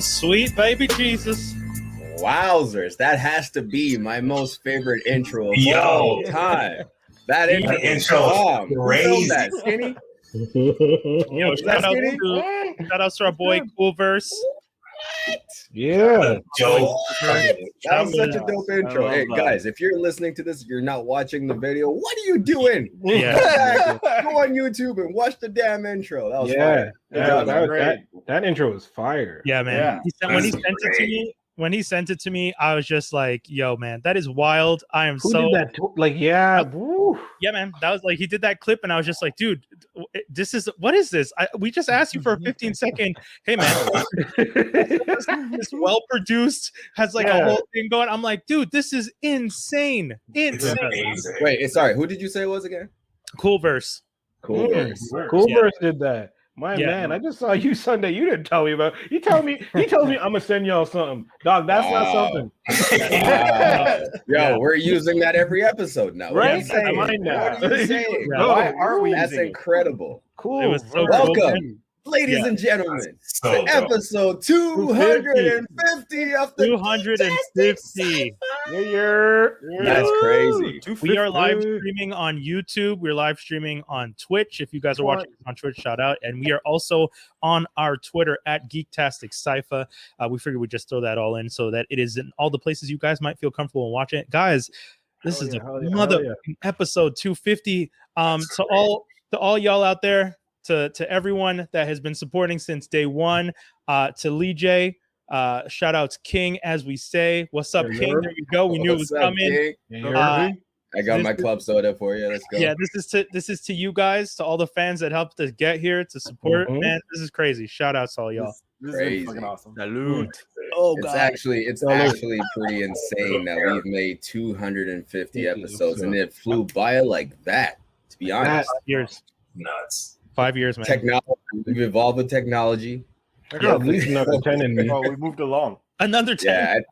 sweet baby Jesus. Wowzers, that has to be my most favorite intro of Yo. all time. That intro That is intro is bomb. Who filmed crazy. that, Skinny? Yo, shout out to our boy Coolverse. Yeah. Joe. That was such a dope intro. Hey, guys, if you're listening to this, you're not watching the video. What are you doing? Yeah. Go on YouTube and watch the damn intro. That was fire. Good job, man. That intro was fire. Yeah, man. Yeah. When he sent it to me, I was just like, "Yo, man, that is wild." I am Who did that? Yeah, man. That was like he did that clip, and I was just like, "Dude, what is this? We just asked you for a 15-second. Hey, man, it's well produced, has like a whole thing going." I'm like, "Dude, this is insane, insane." Wait, sorry. Who did you say it was again? Coolverse. Coolverse did that. My man, I just saw you Sunday. You didn't tell me about. He told me I'm gonna send y'all something, dog. That's not something. Yo, we're using that every episode now. Right? What are you saying? Why are we? That's incredible. Cool. It was so Welcome, ladies and gentlemen, to episode 250 of the 250. That's crazy. We are live streaming on YouTube. We're live streaming on Twitch. If you guys are watching on Twitch, shout out. And we are also on our Twitter at Geektastic Cypher. We figured we'd just throw that all in so that it is in all the places you guys might feel comfortable in watching it. Guys, this is episode 250. To all y'all out there, to everyone that has been supporting since day one, to Lee J. Shout out to King, as we say. What's up, King? There we go. We knew it was coming. I got my club soda for you. Let's go. Yeah, this is to you guys, to all the fans that helped us get here to support. Man, this is crazy. Shout out to all y'all. This Crazy. is fucking awesome. Salute. It's actually pretty insane that we've made 250 episodes and it flew by like that. To be honest, 5 years. Nuts. 5 years, man. Technology. We've evolved with technology. Yeah, at least another 10 in me. Oh, we moved along. Another 10.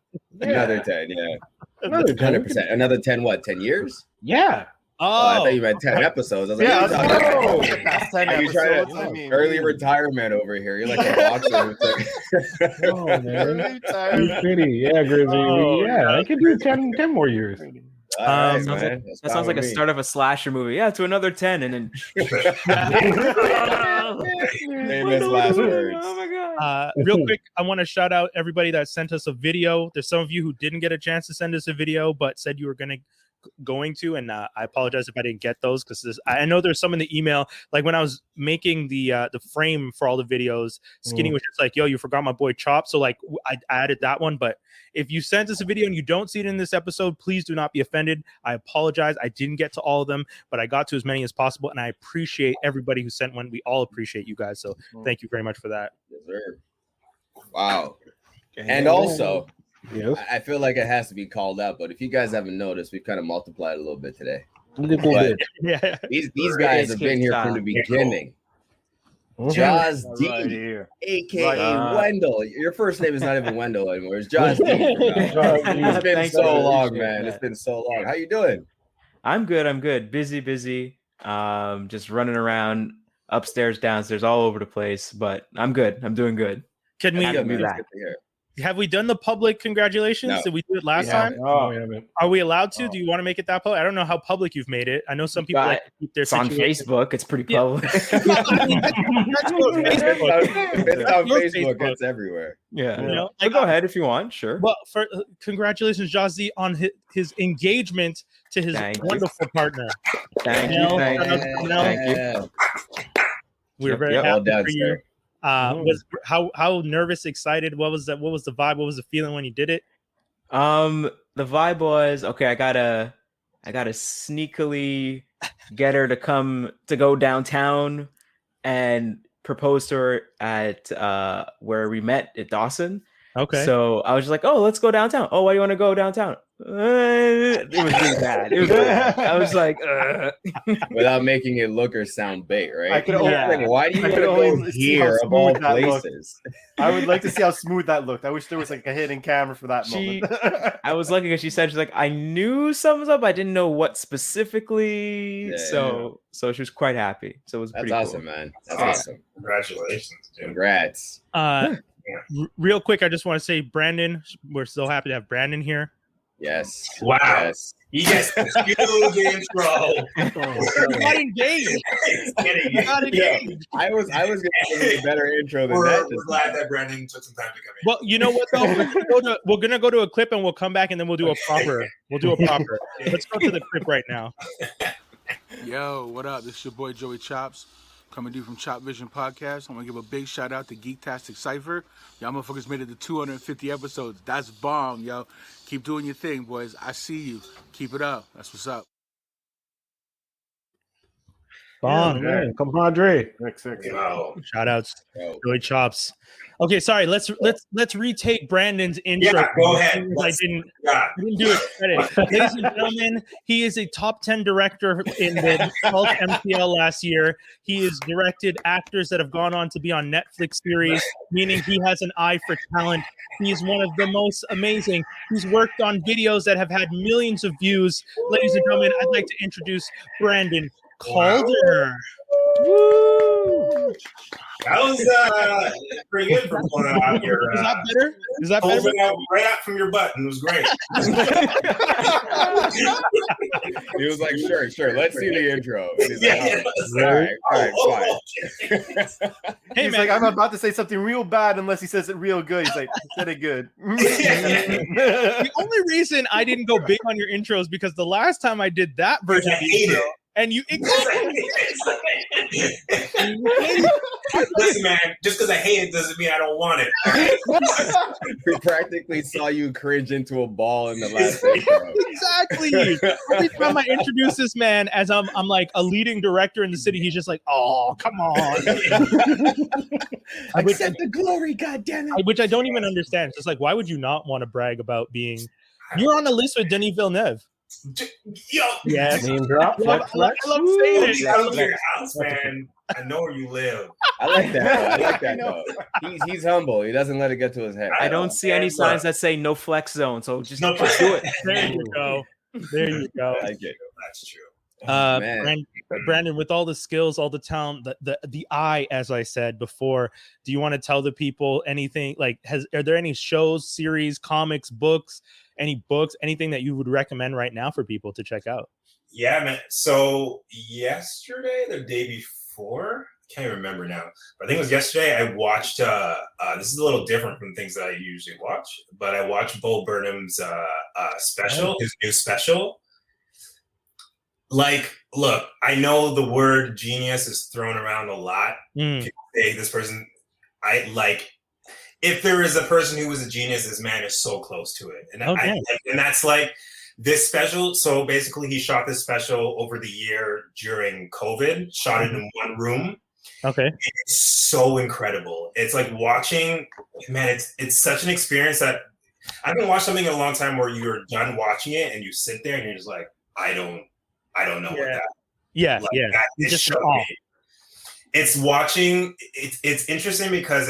Yeah, another 10. Yeah, Another 100%. Another 10. What? 10 years? Yeah. I thought you meant 10 episodes. I was like, That's 10 are you trying episodes. to early retirement over here? You're like a boxer. Oh man, you're pretty. Yeah, Grizzly. I could do 10 more years. Right, that sounds like a start of a slasher movie. Yeah, to another 10, and then famous last words. Oh my god! Real quick, I want to shout out everybody that sent us a video. There's some of you who didn't get a chance to send us a video, but said you were going to, and I apologize if I didn't get those, because I know there's some in the email. Like when I was making the frame for all the videos, Skinny was just like, "Yo, you forgot my boy Chop." So like I added that one. But if you sent us a video and you don't see it in this episode, please do not be offended. I apologize. I didn't get to all of them, but I got to as many as possible, and I appreciate everybody who sent one. We all appreciate you guys, so thank you very much for that. Yes, sir. Wow. And also, yes, I feel like it has to be called out, but if you guys haven't noticed, we've kind of multiplied a little bit today. Yeah, these guys have been here from the beginning. Jaws D, aka Wendell. Your first name is not even Wendell anymore. It's Jaws D. It's been so long, man. It's been so long. How you doing? I'm good. Busy. Just running around upstairs, downstairs, all over the place. But I'm good. I'm doing good. Can we? Have we done the public congratulations? No. Did we do it last time? Oh, we haven't. Are we allowed to? Do you want to make it that public? I don't know how public you've made it. I know some people like to keep their It's on Facebook. It's pretty public. It's on Facebook. It's everywhere. Yeah. You know, go ahead if you want. Sure. Well, congratulations, Jazzy, on his engagement to his wonderful partner. Thank you. We're very happy for you. How nervous, excited? What was the vibe? What was the feeling when you did it? The vibe was okay. I gotta sneakily get her to go downtown and propose to her at where we met at Dawson. Okay. So I was just like, oh, let's go downtown. Oh, why do you want to go downtown? It was really bad. It was really bad. I was like, without making it look or sound bait, right? I could only, like, why do you want to go here of all places? I would like to see how smooth that looked. I wish there was like a hidden camera for that moment. I was lucky because she said, she's like, I knew something was up. I didn't know what specifically. So she was quite happy. So it was pretty awesome, cool. Man. That's awesome. Congratulations, dude. Congrats. Real quick, I just want to say, Brandon, we're so happy to have Brandon here. Yes. Wow. Yes. He gets the huge intro. Not engaged. Not engaged. I was gonna give a better intro than We're that. glad that Brandon took some time to come in. Well, you know what though? We're gonna go to a clip and we'll come back and then we'll do a proper. Let's go to the clip right now. Yo, what up? This is your boy Joey Chops, coming to you from Chop Vision Podcast. I'm gonna give a big shout out to Geektastic Cypher. Y'all motherfuckers made it to 250 episodes. That's bomb, yo. Keep doing your thing, boys. I see you. Keep it up. That's what's up. Bomb, man. Compadre. Wow. Shout outs, Joey Chops. Okay, sorry. Let's retake Brandon's intro. Yeah, go ahead. I didn't do it credit. Ladies and gentlemen, he is a top 10 director in the Hulk MPL last year. He has directed actors that have gone on to be on Netflix series, meaning he has an eye for talent. He's one of the most amazing. He's worked on videos that have had millions of views. Ladies and gentlemen, I'd like to introduce Brandon Calder. Woo! That was pretty good for pulling out your. Is that better? Is that better? Out right out from your butt, and it was great. He was like, sure. Let's see the intro. He's Yeah, like, all right, fine. Hey, He's man. like, I'm about to say something real bad unless he says it real good. He's like, he said it good. The only reason I didn't go big on your intro is because the last time I did that version of the intro, and you Listen, man, just because I hate it doesn't mean I don't want it. We practically saw you cringe into a ball in the last intro. Exactly. Every time I introduce this man as I'm like a leading director in the city, he's just like, oh, come on. Accept the glory, goddammit. Which I don't even understand. It's just like, why would you not want to brag about being? You're on the list with Denis Villeneuve. Yo, Yes. Name drop. I love saying it. I love your house, man. I know where you live. I like that though. He's humble. He doesn't let it get to his head. I don't see any signs that say no flex zone, so just No do it. There you go. There you go. I like it. That's true. Man. Brandon, with all the skills, all the talent, the eye, as I said before, do you want to tell the people anything? Like, are there any shows, series, comics, books, anything that you would recommend right now for people to check out? Yeah, man. So yesterday, the day before, I can't remember now, but I think it was yesterday. I watched. This is a little different from things that I usually watch, but I watched Bo Burnham's special, his new special. Like, look, I know the word genius is thrown around a lot. People say this person, if there is a person who was a genius, this man is so close to it. And and that's like this special. So basically he shot this special over the year during COVID, shot it in one room. Okay. It's so incredible. It's like watching, man, it's such an experience that I haven't watched something in a long time where you're done watching it and you sit there and you're just like, I don't know what that. Yeah, like, yeah. That is Just shocking. It's watching. It's interesting because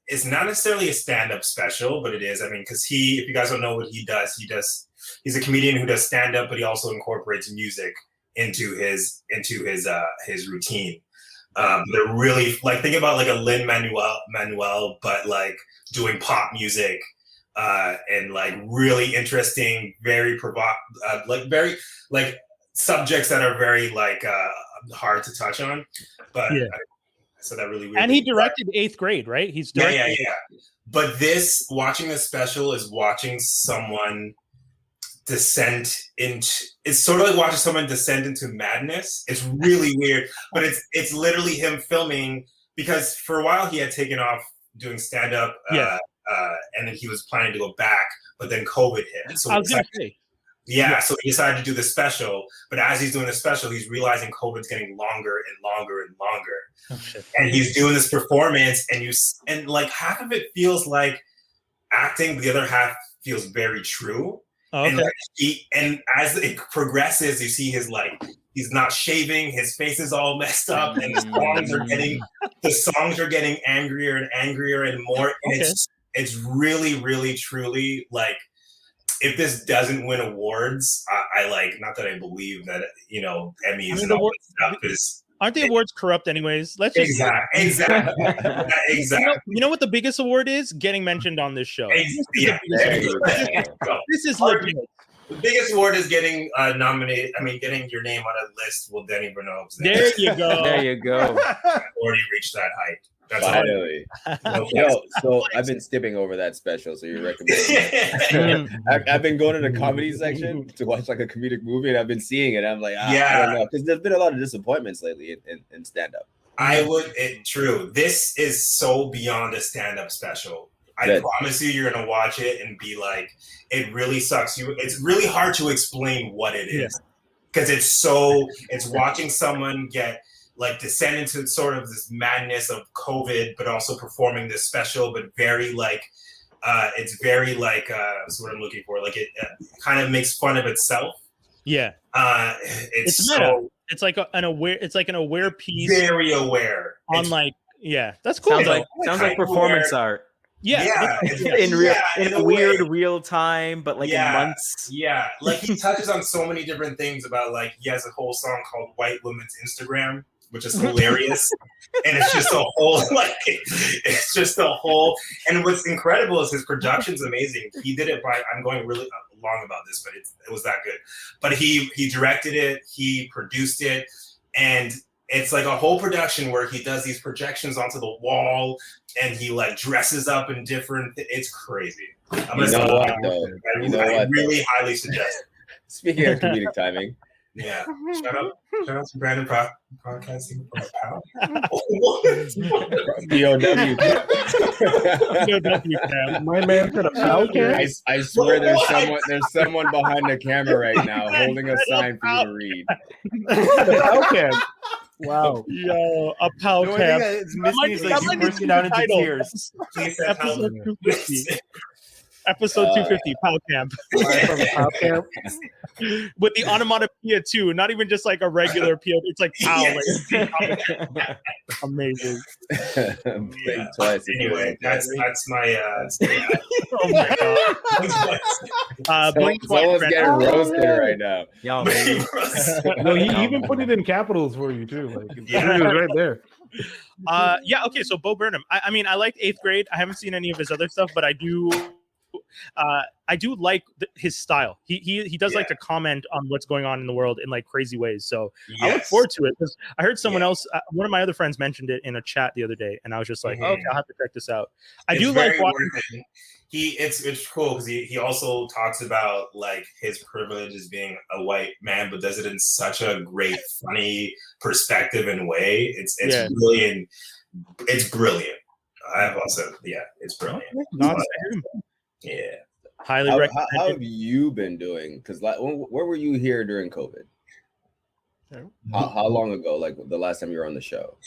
it's not necessarily a stand-up special, but it is. I mean, because if you guys don't know what he's a comedian who does stand-up, but he also incorporates music into his routine. They're really like, think about like a Lin-Manuel, but like doing pop music. And like really interesting, very subjects that are very like hard to touch on, but yeah. So that really weird. And he directed 8th Grade, right? He's yeah. But watching this special is watching someone descend into. It's sort of like watching someone descend into madness. It's really weird, but it's literally him filming, because for a while he had taken off doing stand up. And then he was planning to go back, but then COVID hit. So so he decided to do the special. But as he's doing the special, he's realizing COVID's getting longer and longer and longer. Oh, shit. And he's doing this performance, and like half of it feels like acting, but the other half feels very true. Oh, okay. And as it progresses, you see he's not shaving, his face is all messed up, and the songs are getting angrier and angrier and more. And it's really, really, truly like, if this doesn't win awards, I like, not that I believe that, Emmys and all that stuff is. Aren't the awards corrupt anyways? Let's just exactly. You know what the biggest award is? Getting mentioned on this show. Yeah. This is legit. The biggest award is getting nominated. I mean, getting your name on a list with Denny Bernabe. There you go. There you go. Already reached that height. That's finally. So I've been skipping over that special. So you're recommending? I've been going to the comedy section to watch like a comedic movie, and I've been seeing it. I'm like, I don't know, because there's been a lot of disappointments lately in stand up. True. This is so beyond a stand up special. I promise you're gonna watch it and be like, it really sucks. It's really hard to explain what it is because it's watching someone descend into sort of this madness of COVID, but also performing this special, but very it's very that's what I'm looking for. Like it kind of makes fun of itself. Yeah. It's an aware piece. Very aware. On that's cool. Sounds like performance art. Yeah. In weird real time, but in months. Yeah. Like he touches on so many different things about he has a whole song called White Women's Instagram, which is hilarious. And it's just a whole and what's incredible is his production's amazing. He did it I'm going really long about this, but it was that good. But he directed it, he produced it, and it's like a whole production where he does these projections onto the wall and he dresses up in different it's crazy. I really highly suggest it. Speaking of comedic timing. Yeah. Shout out to Brandon Broadcasting. BOW. My man said a Falcon. I swear there's someone behind the camera right now holding a sign for you to read. Falcon. Wow. Yo, a pal cam. It's missing is you bursting out into tears. Episode 250. Episode 250, Pal Camp. From Pal Camp. With the onomatopoeia too, not even just a regular PO. It's like Pal. Amazing. Anyway, that's my. Oh my god. Someone's getting roasted right now. Yo, No, he even put it in capitals for you too. It was right there. Okay. So Bo Burnham. I mean, I liked 8th Grade. I haven't seen any of his other stuff, but I do like his style. He does like to comment on what's going on in the world in crazy ways. So I look forward to it because I heard someone else, one of my other friends mentioned it in a chat the other day, and I was just like, okay, I'll have to check this out. I do like watching. It's cool because he also talks about his privilege as being a white man, but does it in such a great, funny perspective and way. It's brilliant. It's brilliant. I've also it's brilliant. Yeah. Highly recommend. How have you been doing? Because where were you here during COVID? How long ago? The last time you were on the show?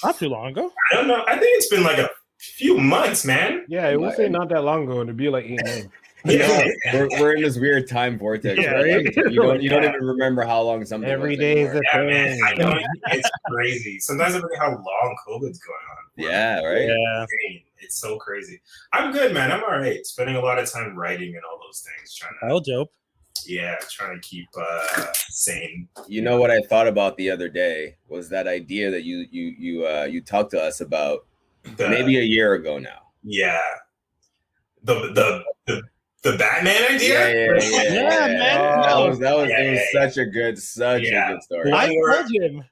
Not too long ago. I don't know. I think it's been a few months, man. Yeah, it will say not that long ago, and it'd be 8 months. We're in this weird time vortex, right? You don't even remember how long something. Every day is a thing. Man, I know it's crazy. Sometimes I forget how long COVID's going on. Yeah, right. Yeah, it's so crazy. I'm good, man. I'm all right. Spending a lot of time writing and all those things. Dope. Yeah, trying to keep sane. You know what I thought about the other day was that idea that you talked to us about maybe a year ago now. Yeah. The Batman idea? Yeah, man. It was such a good story. I told him.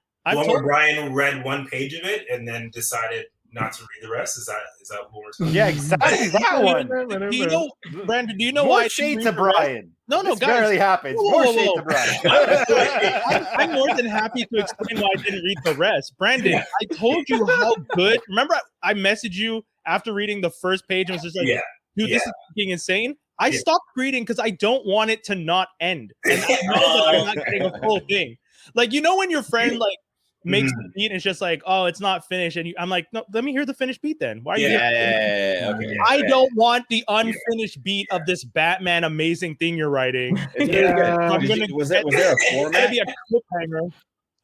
Brian read one page of it and then decided not to read the rest. Is that what we're talking about? Yeah, exactly that one. Do you know, Brandon? Do you know more why? Shade to Brian. No, this guys. Barely happens. More shade to Brian. I'm more than happy to explain why I didn't read the rest. Brandon, I told you how good. Remember, I messaged you after reading the first page and was just like, dude, this is fucking insane. I stopped reading because I don't want it to not end. And I know that I'm not getting a full thing. When your friend makes the beat and it's just oh, it's not finished, and I'm like, no, let me hear the finished beat then. Why are you okay. I don't want the unfinished beat of this Batman amazing thing you're writing. Was there a format? It's gonna be a cliffhanger.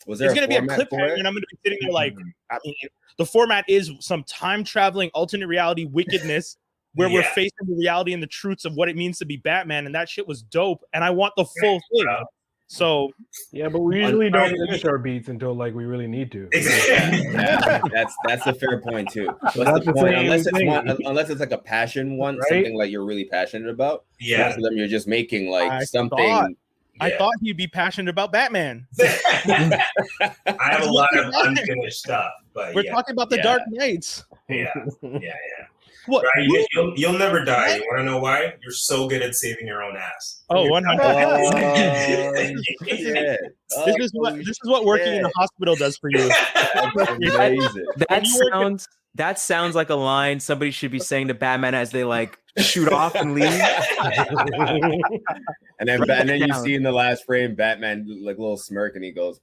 Was there? It's gonna be a cliffhanger, and I'm gonna be sitting there I mean, the format is some time traveling alternate reality wickedness where we're facing the reality and the truths of what it means to be Batman, and that shit was dope. And I want the full thing. So yeah, but we usually don't finish our beats until like we really need to. Yeah, that's a fair point too. What's the point? Unless it's like a passion one, right? Something like you're really passionate about. Yeah. Most of them you're just making like something. I thought he'd be passionate about Batman. I have a lot of unfinished stuff, but we're talking about the Dark Knights. Yeah. What? Right? You'll never die. You want to know why? You're so good at saving your own ass. Oh, 100%. This is what working in a hospital does for you. That sounds like a line somebody should be saying to Batman as they like shoot off and leave. And then you see in the last frame Batman like a little smirk and he goes,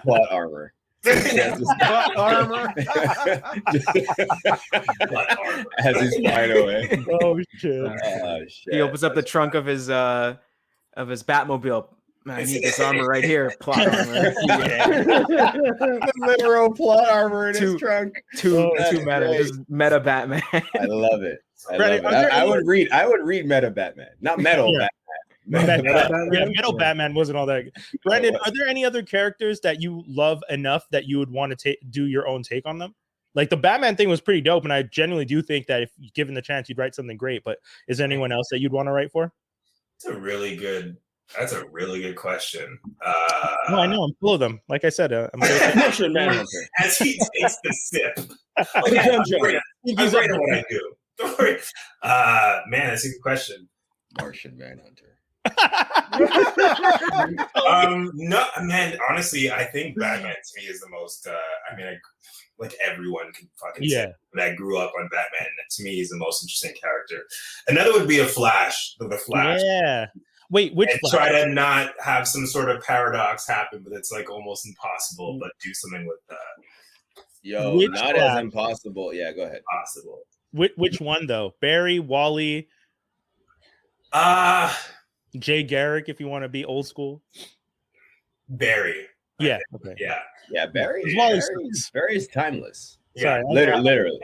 plot armor. Plot armor. As he's flying away. Oh shit. He opens up the trunk of his Batmobile. I need this armor right here. Plot armor. Literal plot armor in his trunk. Too meta. Just meta Batman. I love it. I would read meta Batman, not metal Batman. Metal Batman wasn't all that good. Brandon, are there any other characters that you love enough that you would want to do your own take on them? Like the Batman thing was pretty dope, and I genuinely do think that if given the chance, you'd write something great. But is there anyone else that you'd want to write for? That's a really good question. No, I know I'm full of them. Like I said, I'm as he takes the sip. I'm great at what I do. Don't worry. Man, that's a good question. Martian Manhunter. No, man. Honestly, I think Batman to me is the most. Like everyone can fucking say that grew up on Batman. To me, is the most interesting character. Another would be a Flash. The Flash. Yeah. Wait, which Flash? Try to not have some sort of paradox happen, but it's like almost impossible. But do something with that. Not Flash? As impossible. Yeah, go ahead. Possible. Which one though? Barry, Wally. Jay Garrick, if you want to be old school. Barry. Yeah. Okay. Yeah. Barry is timeless. Yeah. Sorry, literally.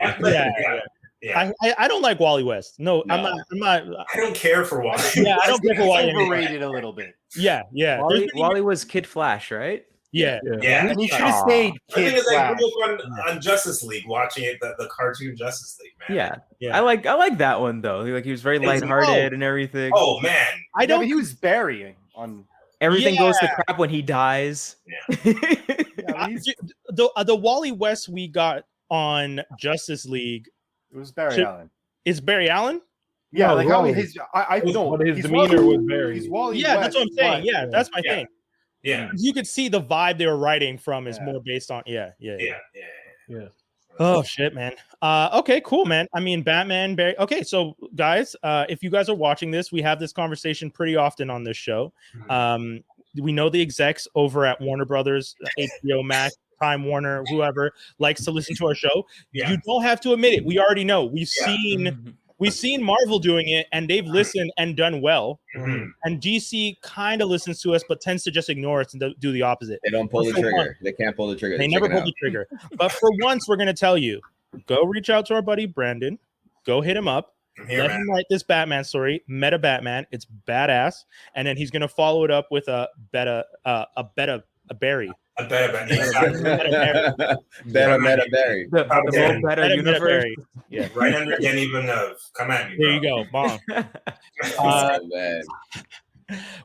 Yeah. I don't like Wally West. No, I'm not. I don't care for Wally. Yeah, I don't care for Wally. Overrated a little bit. Yeah. Wally was Kid Flash, right? Yeah. And he should have stayed. The thing is, I grew up on Justice League, watching it, the cartoon Justice League, man. Yeah. I like that one though. Like he was very lighthearted and everything. Oh man, but he was burying on. Everything goes to crap when he dies. Yeah. The Wally West we got on Justice League. It was Barry Allen. Is Barry Allen? Yeah, no, how his demeanor was Barry. He's Wally West, that's what I'm saying. Yeah, that's my thing. Yeah, you could see the vibe they were writing from is more based on. Yeah. Oh shit, man. Okay, cool, man. I mean, Batman, Barry. Okay, so guys, if you guys are watching this, we have this conversation pretty often on this show. We know the execs over at Warner Brothers, HBO Max, Time Warner, whoever likes to listen to our show. You don't have to admit it. We already know. We've seen Marvel doing it, and they've listened and done well. And DC kind of listens to us, but tends to just ignore us and do the opposite. They don't pull the trigger. They can't pull the trigger. They never pull the trigger. But for once, we're going to tell you, go reach out to our buddy Brandon. Go hit him up. Let him write this Batman story, Meta Batman. It's badass. And then he's going to follow it up with a Barry. A better Barry. The better universe. Yeah. Right under Denis Villeneuve. Come at me, bro. There you go. Bomb.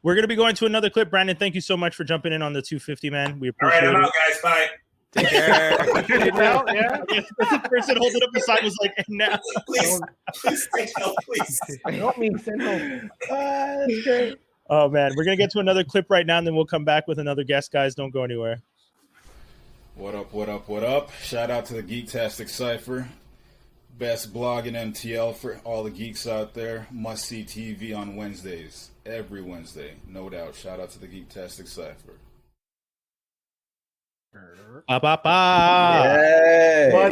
We're going to be going to another clip. Brandon, thank you so much for jumping in on the 250, man. We appreciate it. All right, I'm out, guys. Bye. Take care. The person holding up the sign was like, now. Please send help, please. Help me, send help. That's great. Oh, man. We're going to get to another clip right now, and then we'll come back with another guest, guys. Don't go anywhere. What up? Shout out to the Geektastic Cypher. Best blog in MTL for all the geeks out there. Must see TV on Wednesdays. Every Wednesday. No doubt. Shout out to the Geektastic Cypher. What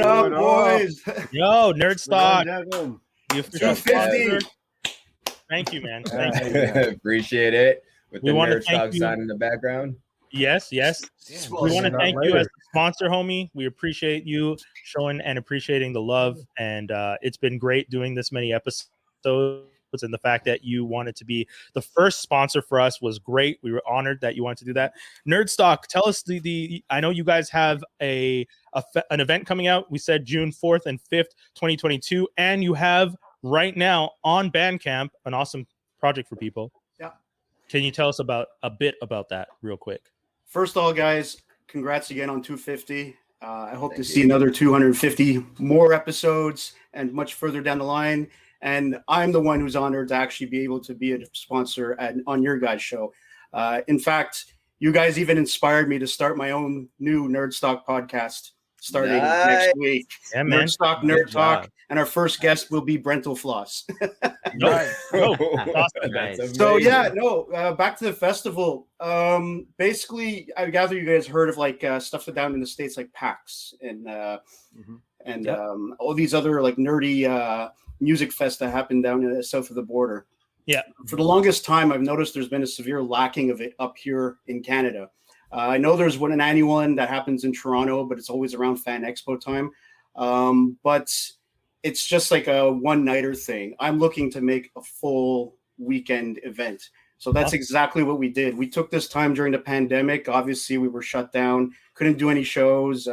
up, boys? Yo, Nerd Stock. The official sponsor. Thank you, man. Thank you. Appreciate it. With the Nerd Stock sign in the background. Yes. We want to thank you as a sponsor, homie. We appreciate you showing and appreciating the love. And it's been great doing this many episodes. episodes, and the fact that you wanted to be the first sponsor for us was great. We were honored that you wanted to do that. Nerdstock, tell us the I know you guys have an event coming out. We said June 4th and 5th, 2022, and you have right now on Bandcamp an awesome project for people. Yeah. Can you tell us a bit about that real quick? First of all, guys, congrats again on 250. I hope to see another 250 more episodes and much further down the line. And I'm the one who's honored to actually be able to be a sponsor on your guys' show. In fact, you guys even inspired me to start my own new Nerdstock podcast starting next week. Yeah, man. Nerdstock, Nerd Talk. And our first guest will be Brental Floss. Nice. Nice. So back to the festival. Basically, I gather you guys heard of like stuff down in the States like PAX and all these other like nerdy music fests that happen down in the south of the border. Yeah. For the longest time, I've noticed there's been a severe lacking of it up here in Canada. I know there's an annual one that happens in Toronto, but it's always around Fan Expo time. But it's just like a one-nighter thing. I'm looking to make a full weekend event. So that's exactly what we did. We took this time during the pandemic. Obviously, we were shut down, couldn't do any shows.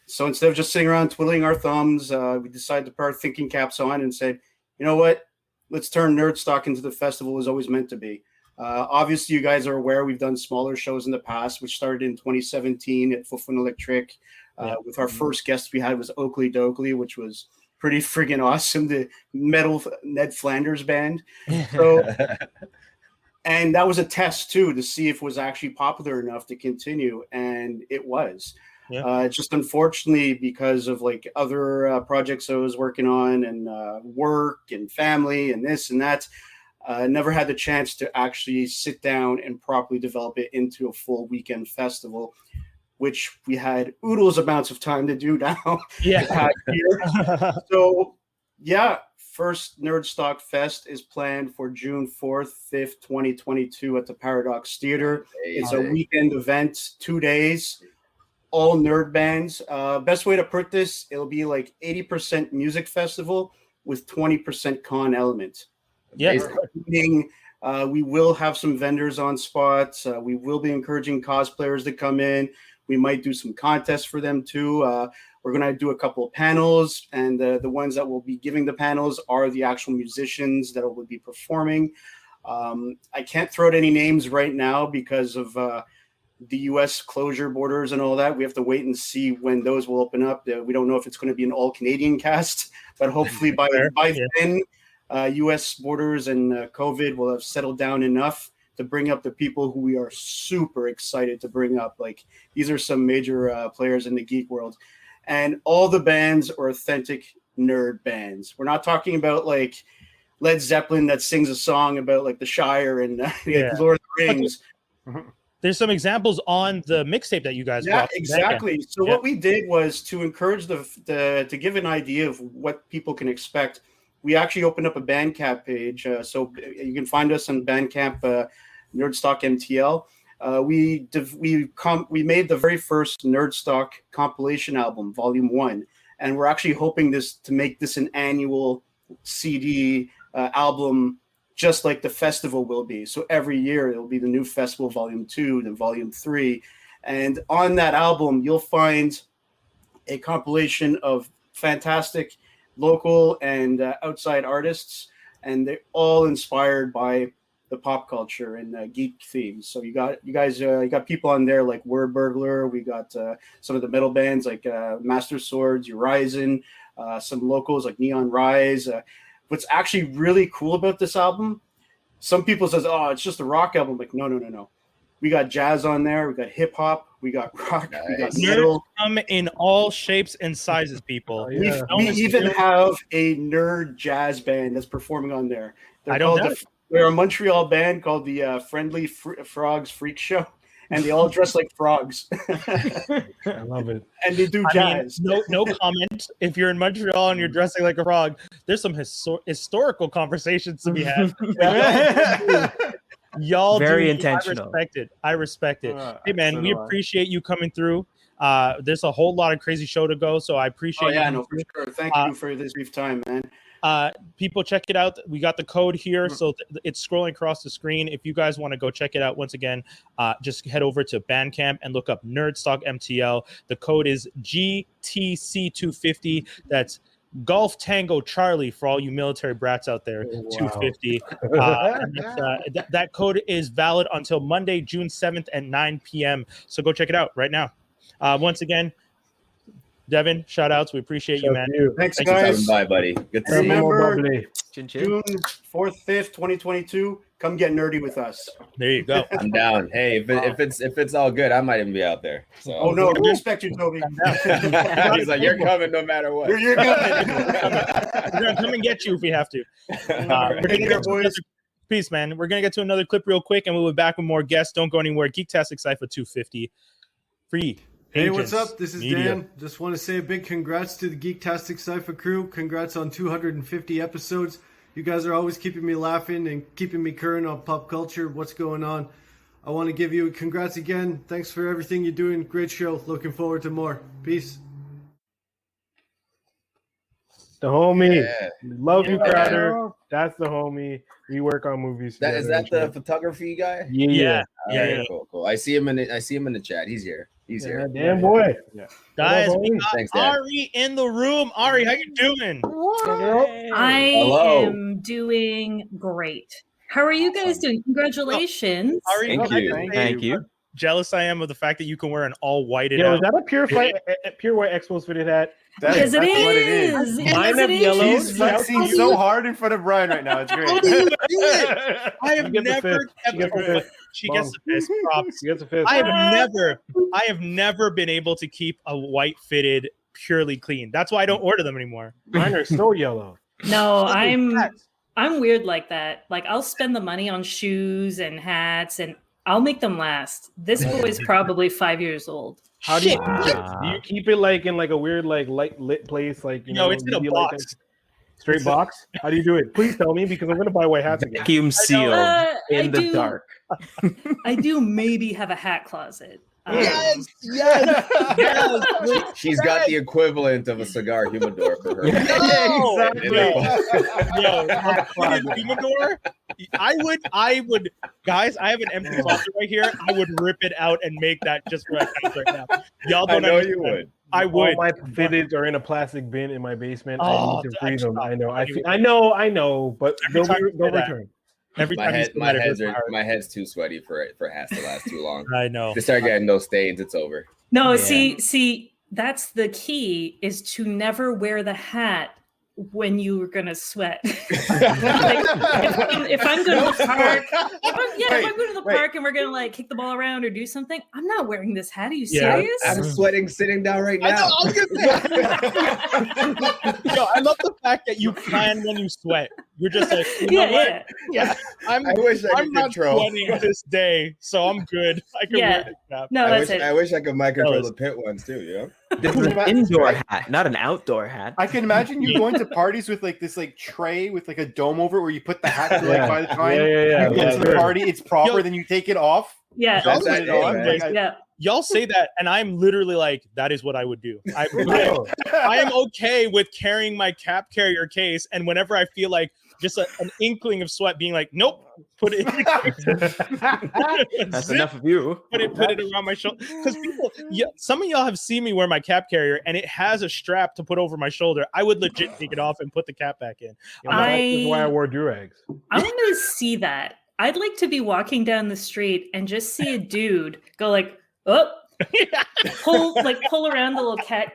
So instead of just sitting around twiddling our thumbs, we decided to put our thinking caps on and said, you know what? Let's turn Nerdstock into the festival it was always meant to be. Obviously, you guys are aware we've done smaller shows in the past, which started in 2017 at Fufun Electric. With our first guest we had was Oakley Dokley, which was pretty friggin' awesome, the metal Ned Flanders band. So, and that was a test too to see if it was actually popular enough to continue, and it was. Just unfortunately, because of like other projects I was working on and work and family and this and that, never had the chance to actually sit down and properly develop it into a full weekend festival, which we had oodles amounts of time to do now. Yeah. So, first Nerdstock Fest is planned for June 4th, 5th, 2022 at the Paradox Theater. It's a weekend event, 2 days, all nerd bands. Best way to put this, it'll be like 80% music festival with 20% con element. Yeah. Meaning, we will have some vendors on spots. We will be encouraging cosplayers to come in. We might do some contests for them too. We're going to do a couple of panels, and the ones that will be giving the panels are the actual musicians that will be performing. I can't throw out any names right now because of the U.S. closure borders and all that. We have to wait and see when those will open up. We don't know if it's going to be an all-Canadian cast, but hopefully by then, U.S. borders and COVID will have settled down enough to bring up the people who we are super excited to bring up. Like, these are some major players in the geek world. And all the bands are authentic nerd bands. We're not talking about like Led Zeppelin that sings a song about like the Shire and Lord of the Rings. There's some examples on the mixtape that you guys brought. Exactly. So what we did was to encourage to give an idea of what people can expect. We actually opened up a Bandcamp page, so you can find us on Bandcamp, Nerdstock MTL. We made the very first Nerdstock compilation album, Volume 1, and we're actually hoping to make this an annual CD album, just like the festival will be. So every year it'll be the new festival, Volume 2, then Volume 3, and on that album you'll find a compilation of fantastic local and outside artists, and they're all inspired by the pop culture and geek themes. So you got people on there like Word Burglar. We got some of the metal bands like Master Swords, Horizon, some locals like Neon Rise. What's actually really cool about this album, some people says, "Oh, it's just a rock album." Like, no. We got jazz on there. We got hip hop. We got rock. Nice. We got metal. Nerds come in all shapes and sizes, people. We even have a nerd jazz band that's performing on there. They're a Montreal band called the Friendly Frogs Freak Show, and they all dress like frogs. I love it. And they do jazz. I mean, no comment. If you're in Montreal and you're dressing like a frog, there's some historical conversations to be had. Y'all very do. intentional. I respect it. Hey man, we appreciate you coming through. There's a whole lot of crazy show to go, so I appreciate no, for sure. Thank you for this brief time, man. People check it out. We got the code here, so it's scrolling across the screen. If you guys want to go check it out, once again, just head over to Bandcamp and look up Nerdstock MTL. The code is GTC250. That's Golf Tango Charlie for all you military brats out there. 250. That code is valid until Monday, June 7th at 9 p.m. So go check it out right now. Once again, Devin, shout outs. We appreciate you, man. Thanks, Thanks for guys. coming by, buddy. Good to see you. Remember, Chin chin. June 4th, 5th, 2022. Come get nerdy with us. There you go. I'm down. Hey, if it's all good, I might even be out there. So. Oh no, we respect you, Toby. He's like, you're coming no matter what. You're coming. We're gonna come and get you if we have to. We're gonna get to another, peace, man. We're gonna get to another clip real quick, and we'll be back with more guests. Don't go anywhere. Geektastic Cypher 250. Free. Hey, what's Agents up? This is Media. Dan. Just want to say a big congrats to the Geektastic Cypher crew. Congrats on 250 episodes. You guys are always keeping me laughing and keeping me current on pop culture, what's going on. I want to give you congrats again. Thanks for everything you're doing. Great show. Looking forward to more. Peace. The homie. Yeah. Love you, Crowder. That's the homie. We work on movies. That is together. that the photography guy? Yeah. All right, cool. I see him in the chat. He's here. He's here. Damn boy. Guys, What up, we homie? got Thanks, Dad. Ari in the room. Ari, how you doing? I Hello. am doing great. How are you guys doing? Congratulations. Ari, Thank can I you. just say Thank you. how jealous I am of the fact that you can wear an all whited Yo, out. is that a pure white Expos fitted hat? Yes, it That's what it is. is. Yes, Mine it have yellow. is. She's flexing so hard in front of Brian right now. It's How great. do you do it? I have She gets the never fist. kept She gets the her. fist. She gets the fist. Props. She gets a fist. I have never been able to keep a white fitted purely clean. That's why I don't order them anymore. Mine are so yellow. No, I'm weird like that. Like I'll spend the money on shoes and hats and I'll make them last. This boy's probably 5 years old. How do you Shit. keep it? Do you keep it like in like a weird like light lit place? Like you No, know, it's in a maybe like box. straight box. How do you do it? Please tell me because I'm gonna buy white hats again. Vacuum sealed in the dark. I do maybe have a hat closet. Yes. She's got the equivalent of a cigar humidor for her. Humidor. I would, guys. I have an empty closet right here. I would rip it out and make that just for a house right now. Y'all I don't know understand. you would. I would. All my fitteds are in a plastic bin in my basement. I Oh, need to freeze dude, them. I know. anyway. I know. But Every they'll time you say that, return. Every My time head, you my say that, it head's hurts my heart. my head's too sweaty for hats to last too long. I know. They start getting those stains, it's over. No, Yeah. see, that's the key is to never wear the hat when you're gonna sweat. Like, if I'm going to the park, if I'm going to the park and we're gonna like kick the ball around or do something, I'm not wearing this hat. Are you Yeah. serious? I'm sweating sitting down right I now. know, I was gonna say. Yo, I love the fact that you plan when you sweat. You're just like, you know what? Yeah, I wish I I'm could not control. sweating this day, so I'm good. I can Yeah. wear this cap. No, I that's wish, it. I wish I could mic control Fellas. the pit ones too, you know? This is an indoor hat, not an outdoor hat. I can imagine you going to parties with like this like tray with like a dome over it where you put the hat to, like Yeah. by the time Yeah. you get to the Sure. party, it's proper, Yo. then you take it off. Yeah, Y'all That's say it, that, man. like, yeah. y'all say that, and I'm literally like, that is what I would do. I am okay with carrying my cap carrier case, and whenever I feel like just an inkling of sweat, being like, nope, put it. That's enough of you. Put it around my shoulder. Because people, some of y'all have seen me wear my cap carrier, and it has a strap to put over my shoulder. I would legit take it off and put the cap back in. That's why I wore durags. I want to see that. I'd like to be walking down the street and just see a dude go like, oh, pull around the little cap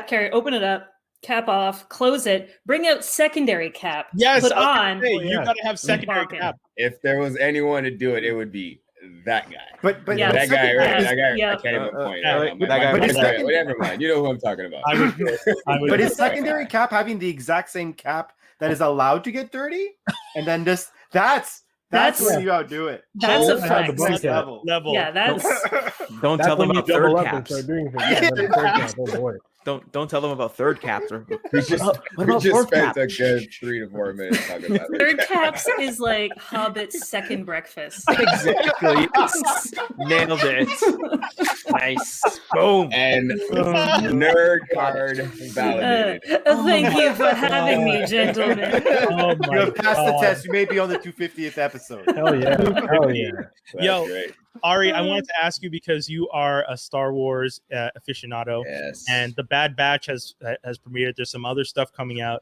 carrier, open it up, cap off, close it, bring out secondary cap, Yes, put I was gonna on. say, you gotta have secondary Pocket. cap. If there was anyone to do it, it would be that guy. But Yeah. That guy, right? Yeah. That guy, Yeah. I can't even point. yeah, right now. that guy- My- But it's second- whatever, mind. You know who I'm talking about. I would But is secondary cap having the exact same cap that is allowed to get dirty? And then just that's That's- when you outdo it. That's a I had the flex. bunk Next cap. level. level. Yeah, that's Don't That's tell them when you about third double up and caps. start doing things. Yeah, that's third cap. Oh boy. Don't tell them about third caps or We just fourth spent cap? a good 3 to 4 minutes talking about it. Third caps is like Hobbit's second breakfast. Exactly. Nailed it. Nice. Boom. And nerd card validated. Thank you for having me, gentlemen. Oh You my have passed the God. test. You may be on the 250th episode. Hell yeah. Hell yeah. That's Yo, great. Ari, I wanted to ask you because you are a Star Wars aficionado, Yes. and the Bad Batch has premiered. There's some other stuff coming out.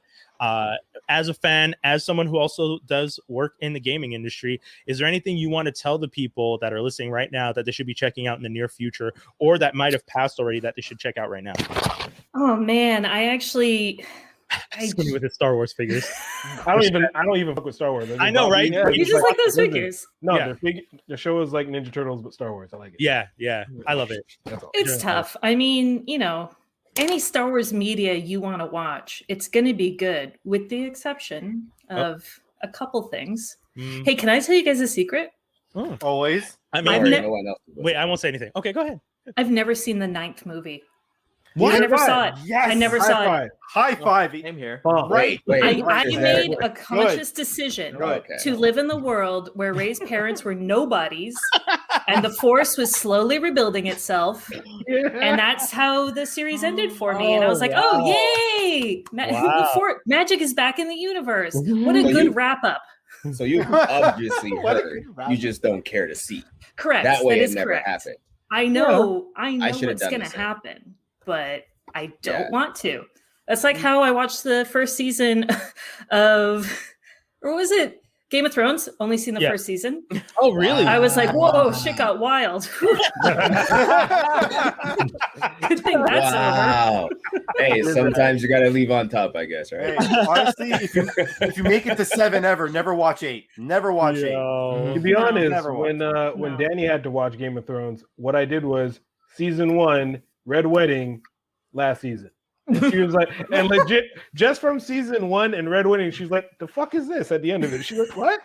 As a fan, as someone who also does work in the gaming industry, is there anything you want to tell the people that are listening right now that they should be checking out in the near future, or that might have passed already that they should check out right now? Oh man, I Somebody with his Star Wars figures. I don't even fuck with Star Wars. I know, right? You just like those figures. No, Yeah. the show is like Ninja Turtles, but Star Wars. I like it. Yeah, I love it. That's all. It's tough. I mean, any Star Wars media you want to watch, it's going to be good, with the exception of a couple things. Mm. Hey, can I tell you guys a secret? Always. I I've mean, ne- No one else will. wait, I won't say anything. Okay, go ahead. I've never seen the 9th movie. What? I never saw it. Yes. I never saw it. High High five. Same here. five. Right. Wait. I Good. made a conscious decision Okay. to live in the world where Ray's parents were nobodies and the Force was slowly rebuilding itself. And that's how the series ended for me. And I was like, oh, yay! Wow. Magic is back in the universe. What a So good you- wrap up. So you obviously What a heard. good round. You just don't care to see. Correct. That way that it is never correct. happened. I know I should've what's done going the to same. happen, but I don't Yeah. want to. That's like how I watched the first season of, or was it Game of Thrones? Only seen the Yeah. first season. Oh, really? I was like, whoa, shit got wild. Good thing that's over. Wow. Hey, sometimes you gotta leave on top, I guess, Hey, right? honestly, if you make it to 7 ever, never watch 8. Never watch 8. To be No, honest, never when No. Danny had to watch Game of Thrones, what I did was season 1, Red Wedding, last season. And she was like, and legit, just from season 1 and Red Wedding, she's like, "The fuck is this?" At the end of it, she's like, "What?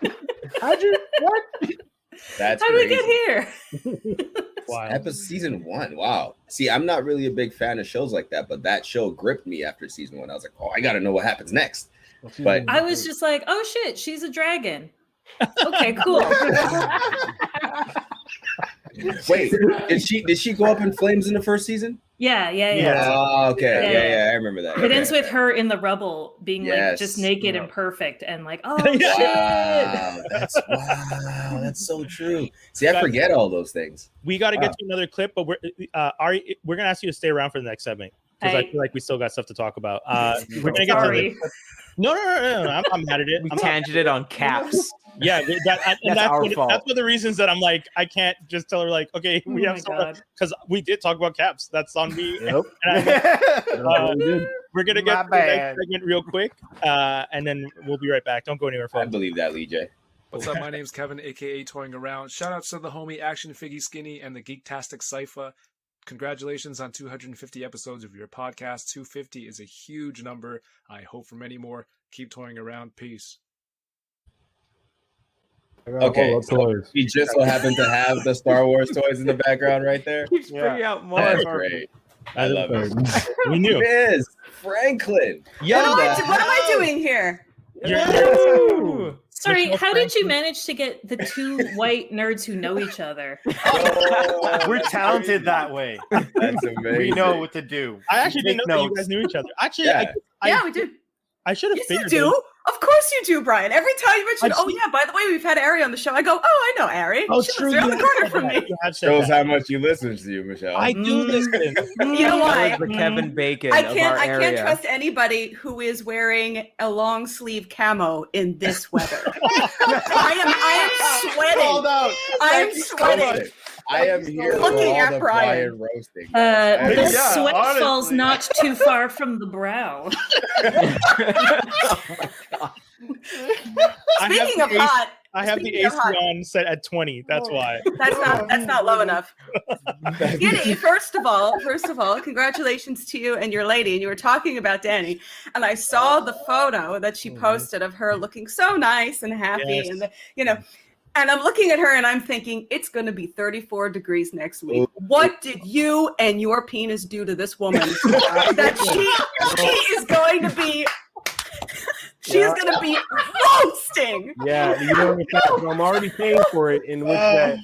How'd you what?" That's How did we crazy. get here? Wow. Episode season 1. Wow. See, I'm not really a big fan of shows like that, but that show gripped me after season 1. I was like, oh, I gotta know what happens next. But I was just like, oh shit, she's a dragon. Okay, cool. wait, did she go up in flames in the first season? Yeah. Oh, okay. Yeah. I remember that. It Okay. ends with her in the rubble being like Yes. just naked and perfect and like, oh Wow, shit. that's so true. See, I forget all those things. We got to get to another clip, but Ari, we're gonna ask you to stay around for the next segment because I Hey. feel like we still got stuff to talk about. We're gonna get to Sorry. the no. I'm mad at it. We I'm not- tangented on caps. Yeah, that's That's our fault. That's one of the reasons that I'm like, I can't just tell her like, okay, we Oh have my God. because we did talk about caps. That's on me. Yep. We're gonna get My to the bad. next segment real quick, and then we'll be right back. Don't go anywhere, I folks. believe that, Lee J. What's up? My name's Kevin, aka Toying Around. Shout out to the homie Action Figgy Skinny and the Geektastic Cypher. Congratulations on 250 episodes of your podcast. 250 is a huge number. I hope for many more. Keep toying around. Peace. Okay, so we just so happen to have the Star Wars toys in the background right there. Keeps bringing out more. That's great. I love it. We knew. Miz Franklin. What am I doing here? Sorry, how did you manage to get the two white nerds who know each other? We're talented that way. That's amazing. We know what to do. I actually didn't Take know that you notes. guys knew each other. Actually, Yeah. Yeah, we do. I should have Yes, you figured. do. it. Of course you do, Brian. Every time you mention, I've oh seen- yeah, by the way, we've had Ari on the show. I go, oh, I know Ari. Oh, She true. lives around the you corner have from said that. me. You have said Shows that. how much you listen to you, Michelle. I do listen. You know why? The Kevin Bacon I of can't. our I area. can't trust anybody who is wearing a long sleeve camo in this weather. I am sweating. Called out. I'm sweating. I am here for Looking all at the Brian. roasting. The Yeah, sweat falls honestly. not too far from the brow. Speaking of hot, I have the speaking of AC hot. on set at 20. That's why. That's not low enough. Skinny, first of all, congratulations to you and your lady. And you were talking about Danny, and I saw the photo that she posted of her looking so nice and happy, Yes. and And I'm looking at her and I'm thinking, it's going to be 34 degrees next week. What did you and your penis do to this woman that she is going to be... She's going to be roasting. Yeah, you know, I'm already paying for it. In which that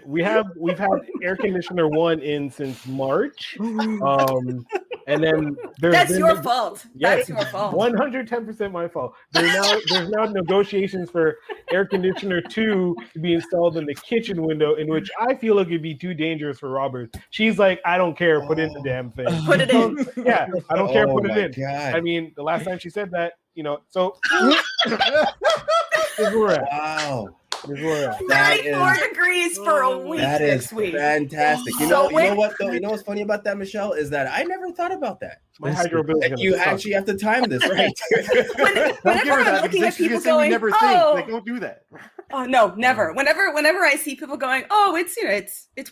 we've had air conditioner 1 in since March, and then that's your fault. That's your fault. 110% my fault. There's now negotiations for air conditioner 2 to be installed in the kitchen window, in which I feel like it'd be too dangerous for Robert. She's like, I don't care, put in the damn thing. Put it in. Yeah, I don't care, put it in. God. I mean, the last time she said that, you know, so wow. 34 degrees for a week next week. Fantastic. You know what though? You know what's funny about that, Michelle, is that I never thought about that. My hydro bill. You actually have to time this right. Whenever I'm looking at people going, never think. Like, don't do that. Oh no, never. Whenever I see people going, oh, it's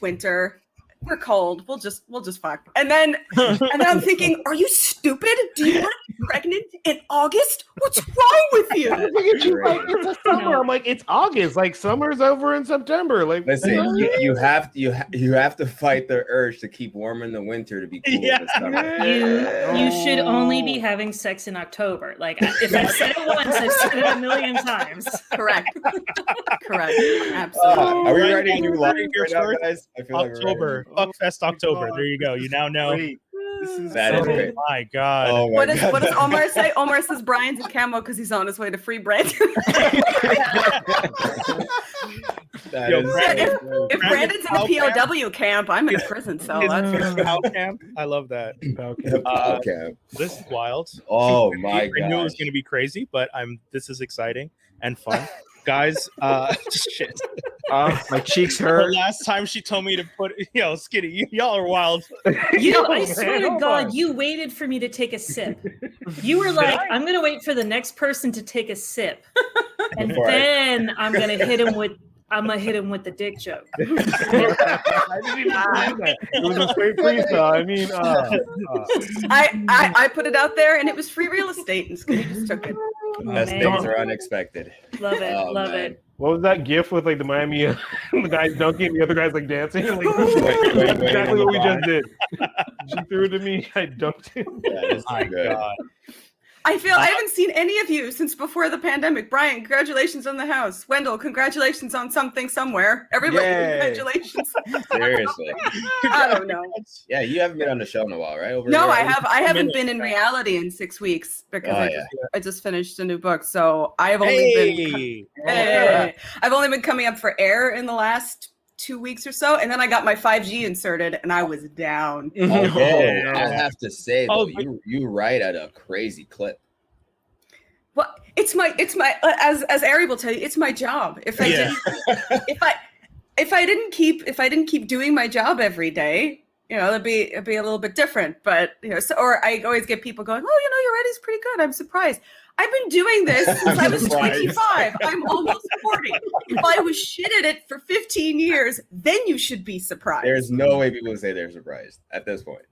winter. We're cold. We'll just fuck. And then I'm thinking, are you stupid? Do you want to be pregnant in August? What's wrong with you? It's a summer. I'm like, it's August. Like summer's over in September. Like, listen, you have to fight the urge to keep warm in the winter to be cool in the summer. You should only be having sex in October. Like if I've said it once, I've said it a million times. Correct. Absolutely. Are we ready to do live right now, guys? I feel October. Fuckfest October. There you go. You now know. That is great. My God. Oh my What God. does Omar say? Omar says Brian's in camo because he's on his way to free Brandon. If Brandon's in a POW camp, I'm in prison. So that's POW camp. I love that. Okay. This is wild. Oh my I knew it was God. going to be crazy, but this is exciting and fun. Guys, shit. My cheeks hurt. The last time she told me to put, Skinny, y'all are wild. I swear to God, you waited for me to take a sip. You were like, I'm going to wait for the next person to take a sip. And then I'm going to hit him with the dick joke. I didn't even say that. It was a straight freestyle. I mean, I put it out there and it was free real estate and Skinny just took it. Best things are unexpected. Love it. Love it. What was that gif with like the Miami, the guy's dunking, the other guy's like dancing? Like, wait, exactly what we just did. She threw it to me, I dunked it. Yeah, good. I haven't seen any of you since before the pandemic. Brian, congratulations on the house. Wendell, congratulations on something somewhere. Everybody, congratulations. Seriously. I don't know. Yeah, you haven't been on the show in a while, right? I haven't been in reality in 6 weeks because I just finished a new book. So I've only I've only been coming up for air in the last 2 weeks or so, and then I got my 5G inserted and I was down. I have to say though, you write at a crazy clip. Well, it's my as Ari will tell you, it's my job. If I didn't keep doing my job every day, it'd be a little bit different. But or I always get people going, oh, your writing's pretty good. I'm surprised. I've been doing this since I was 25. I'm almost 40. If I was shit at it for 15 years, then you should be surprised. There's no way people say they're surprised at this point.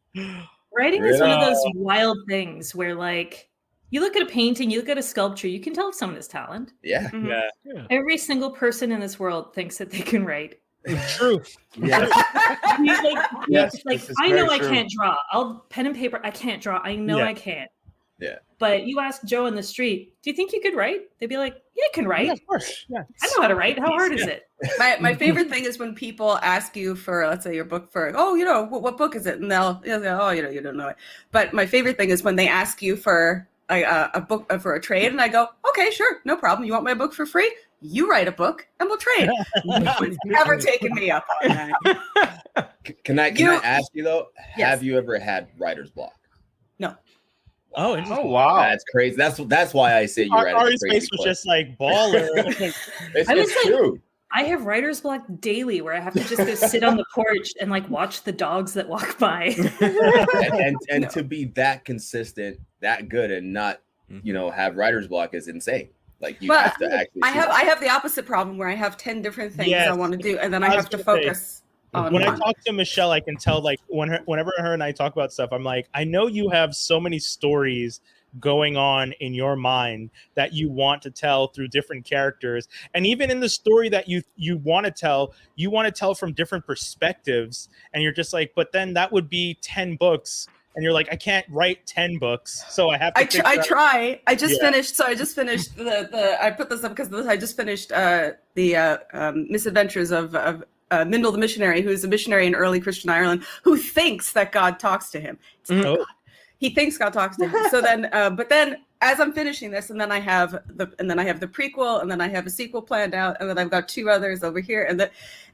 Writing is one of those wild things where, like, you look at a painting, you look at a sculpture, you can tell if someone has talent. Yeah. Mm-hmm. Yeah. Every single person in this world thinks that they can write. It's true. Yeah. I know I true. can't draw. I'll pen and paper. I can't draw. I know I can't. Yeah. But you ask Joe in the street, do you think you could write? They'd be like, yeah, I can write. Yeah, of course. Yeah. I know how to write. How hard is it? My favorite thing is when people ask you for, let's say, your book for, what book is it? And they'll go, you don't know it. But my favorite thing is when they ask you for a book for a trade, and I go, okay, sure, no problem. You want my book for free? You write a book and we'll trade. No one's ever taken me up on that. Can I ask you though? Yes. Have you ever had writer's block? No. Oh wow, that's crazy. That's why I say you write. Ari's face was just like baller. It's true. I have writer's block daily where I have to just go sit on the porch and like watch the dogs that walk by. and to be that consistent, that good, and not have writer's block is insane. Like you have to actually. I have the opposite problem where I have 10 different things I want to do, and then I have to focus. When I talk to Michelle, I can tell like whenever her and I talk about stuff, I'm like, I know you have so many stories going on in your mind that you want to tell through different characters. And even in the story that you want to tell from different perspectives. And you're just like, but then that would be 10 books. And you're like, I can't write 10 books, so I have to. I try. I just finished. So I just finished the. I put this up because I just finished the Misadventures of Mindel the Missionary, who's a missionary in early Christian Ireland, who thinks that God talks to him. It's not God. He thinks God talks to him. So then, but then as I'm finishing this, and then I have the prequel, and then I have a sequel planned out, and then I've got 2 others over here,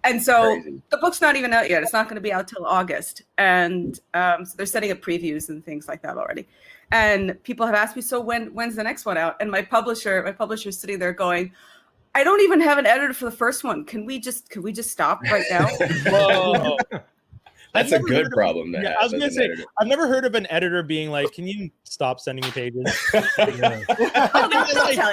and so the book's not even out yet. It's not going to be out till August, and so they're setting up previews and things like that already. And people have asked me, so when's the next one out? And my publisher's sitting there going, I don't even have an editor for the first one. Can we just stop right now? Whoa. That's a good problem to have. I was going to say, I've never heard of an editor being like, can you stop sending me pages? They'll tell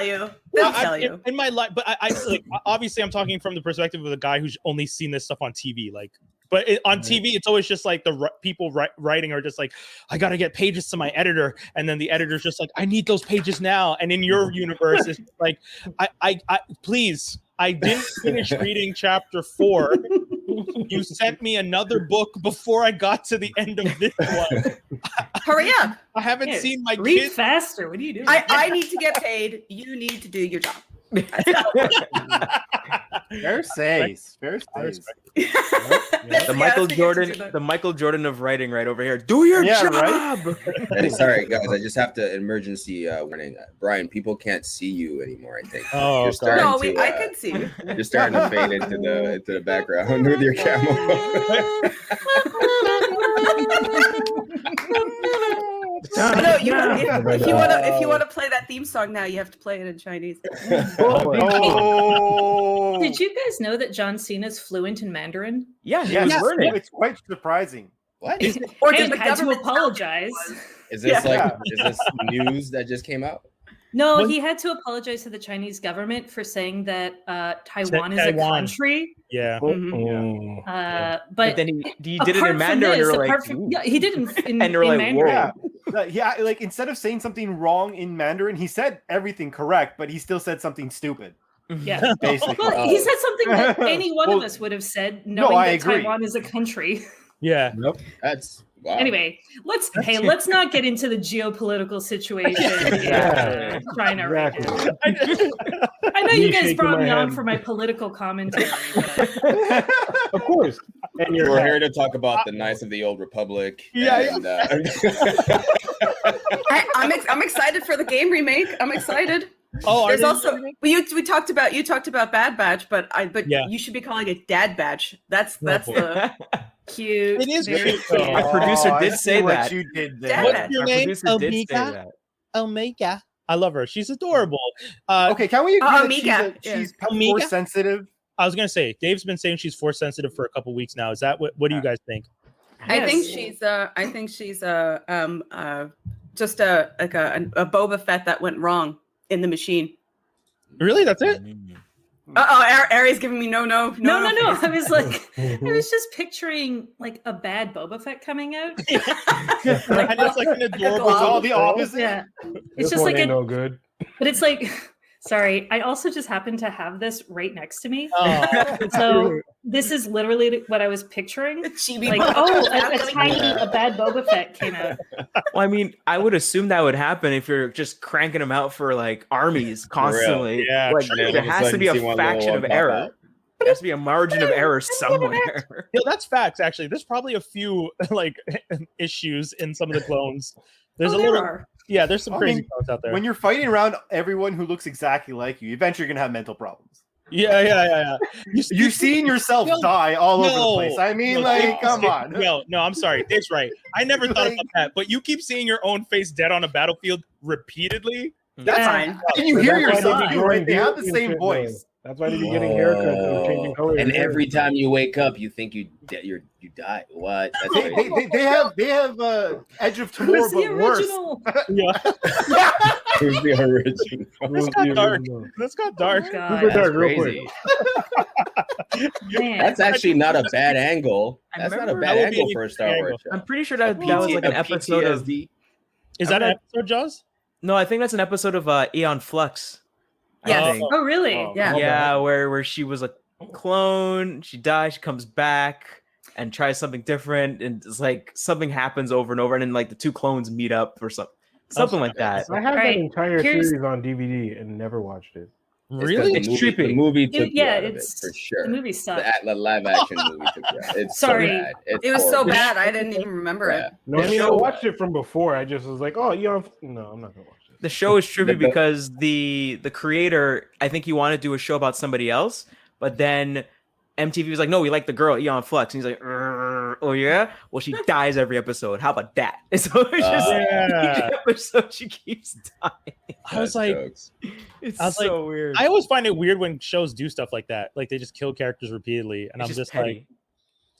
you. They'll tell you. In my life, but I like, obviously I'm talking from the perspective of the guy who's only seen this stuff on TV. Like, but on TV, it's always just like the people writing are just like, I got to get pages to my editor. And then the editor's just like, I need those pages now. And in your universe, it's like, I please, I didn't finish reading chapter 4. You sent me another book before I got to the end of this one. Hurry up. I haven't seen my read kids. faster. What are you doing? I need to get paid. You need to do your job. Fair says. The Michael Jordan of writing right over here. Do your job. Right? Hey, sorry guys, I just have to emergency warning. Brian, people can't see you anymore. I think. Oh, I can see you. You're starting to fade into the background with your camera. No, if you want to play that theme song now, you have to play it in Chinese. Oh. Did you guys know that John Cena's fluent in Mandarin? Yes. It's quite surprising. What? Or did the had to apologize? Is this is this news that just came out? No, he had to apologize to the Chinese government for saying that Taiwan is a country. Yeah. But then he did it in Mandarin. He did it in Mandarin. Yeah, like instead of saying something wrong in Mandarin, he said everything correct, but he still said something stupid. Yeah, basically. Well, he said something that any one of us would have said, knowing that Taiwan is a country. Yeah. Nope. That's wow. Anyway, let's not get into the geopolitical situation in China right now. I know you guys brought me on for my political commentary. Of course. And we're here to talk about the Knights of the Old Republic. I'm excited for the game remake. I'm excited. Oh, there's also you talked about Bad Batch, but you should be calling it Dad Batch. That's the cute. It is very cute. Our producer did say that. What you did there. What's your name? Omega. I love her. She's adorable. Okay, can we agree that she's Omega? Force sensitive? I was gonna say Dave's been saying she's force sensitive for a couple weeks now. Is that what do you guys think? I think she's just a Boba Fett that went wrong in the machine. Really? That's it? Ari's giving me no. I was like, I was just picturing like a bad Boba Fett coming out. And it's like an adorable. It's all the opposite. Yeah, This it's just one like ain't no good. But it's like, sorry, I also just happen to have this right next to me. Oh. So this is literally what I was picturing. Like, a bad Boba Fett came out. Well, I mean, I would assume that would happen if you're just cranking them out for like armies constantly. Yeah, like there has to be a fraction of error. There has to be a margin of error somewhere. Yeah, that's facts. Actually, there's probably a few like issues in some of the clones. There's Yeah, there's some crazy clones out there. When you're fighting around everyone who looks exactly like you, eventually you're gonna have mental problems. Yeah. You've seen yourself die all over the place. I mean, come on. No, I'm sorry. Dave's right. I never thought about that. But you keep seeing your own face dead on a battlefield repeatedly. That's fine. And you hear yourself. They have the same voice. That's why they're getting haircuts and changing colors. And every time you wake up, you think you die. What? That's they have Edge of Tomorrow, but worse. Yeah. Who's the original? This got dark. That's crazy. That's actually not a bad angle. That's not a bad angle for a Star Wars show. I'm pretty sure that was like an episode of. Is that an episode, Jaws? No, I think that's an episode of Aeon Flux. Yes. Oh, really? Yeah, where she was a clone. She dies. She comes back and tries something different, and it's like something happens over and over, and then like the two clones meet up or something like that. I have that Right. entire Here's- series on DVD and never watched it. Really? It's The trippy. movie took me Yeah, out of it it's for sure. the movie sucked. The live action movie took me out. It's Sorry. so bad. It's It was so horrible. bad I didn't even remember it. No, I mean, I watched it from before. I just was like, oh, no, I'm not gonna watch it. The show is trippy because the creator, I think he wanted to do a show about somebody else, but then MTV was like, no, we like the girl Aeon Flux, and he's like, oh yeah, well she dies every episode. How about that? And so it's just each episode she keeps dying. I was like, It's I was so like, weird. I always find it weird when shows do stuff like that. Like they just kill characters repeatedly, and It's I'm just just petty. like,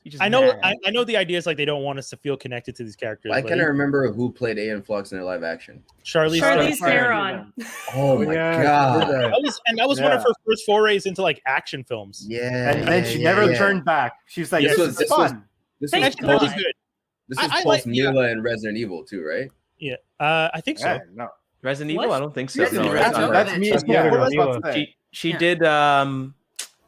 You're just I know, mad. I know the idea is like they don't want us to feel connected to these characters. I but cannot remember who played Aeon Flux in their live action. Charlize Theron. Oh my god! That was one of her first forays into like action films. Yeah, And then she never turned back. She was like, This "This was- is fun." This Thank was you. That was post, good. this was I post like- Mila and Resident Evil too, right? Yeah, I think so. Yeah, no. Resident What? Evil? I don't think so. Resident No, Evil, that's not that's her. me. That's Yeah, Mila. I was about to say. She Yeah. did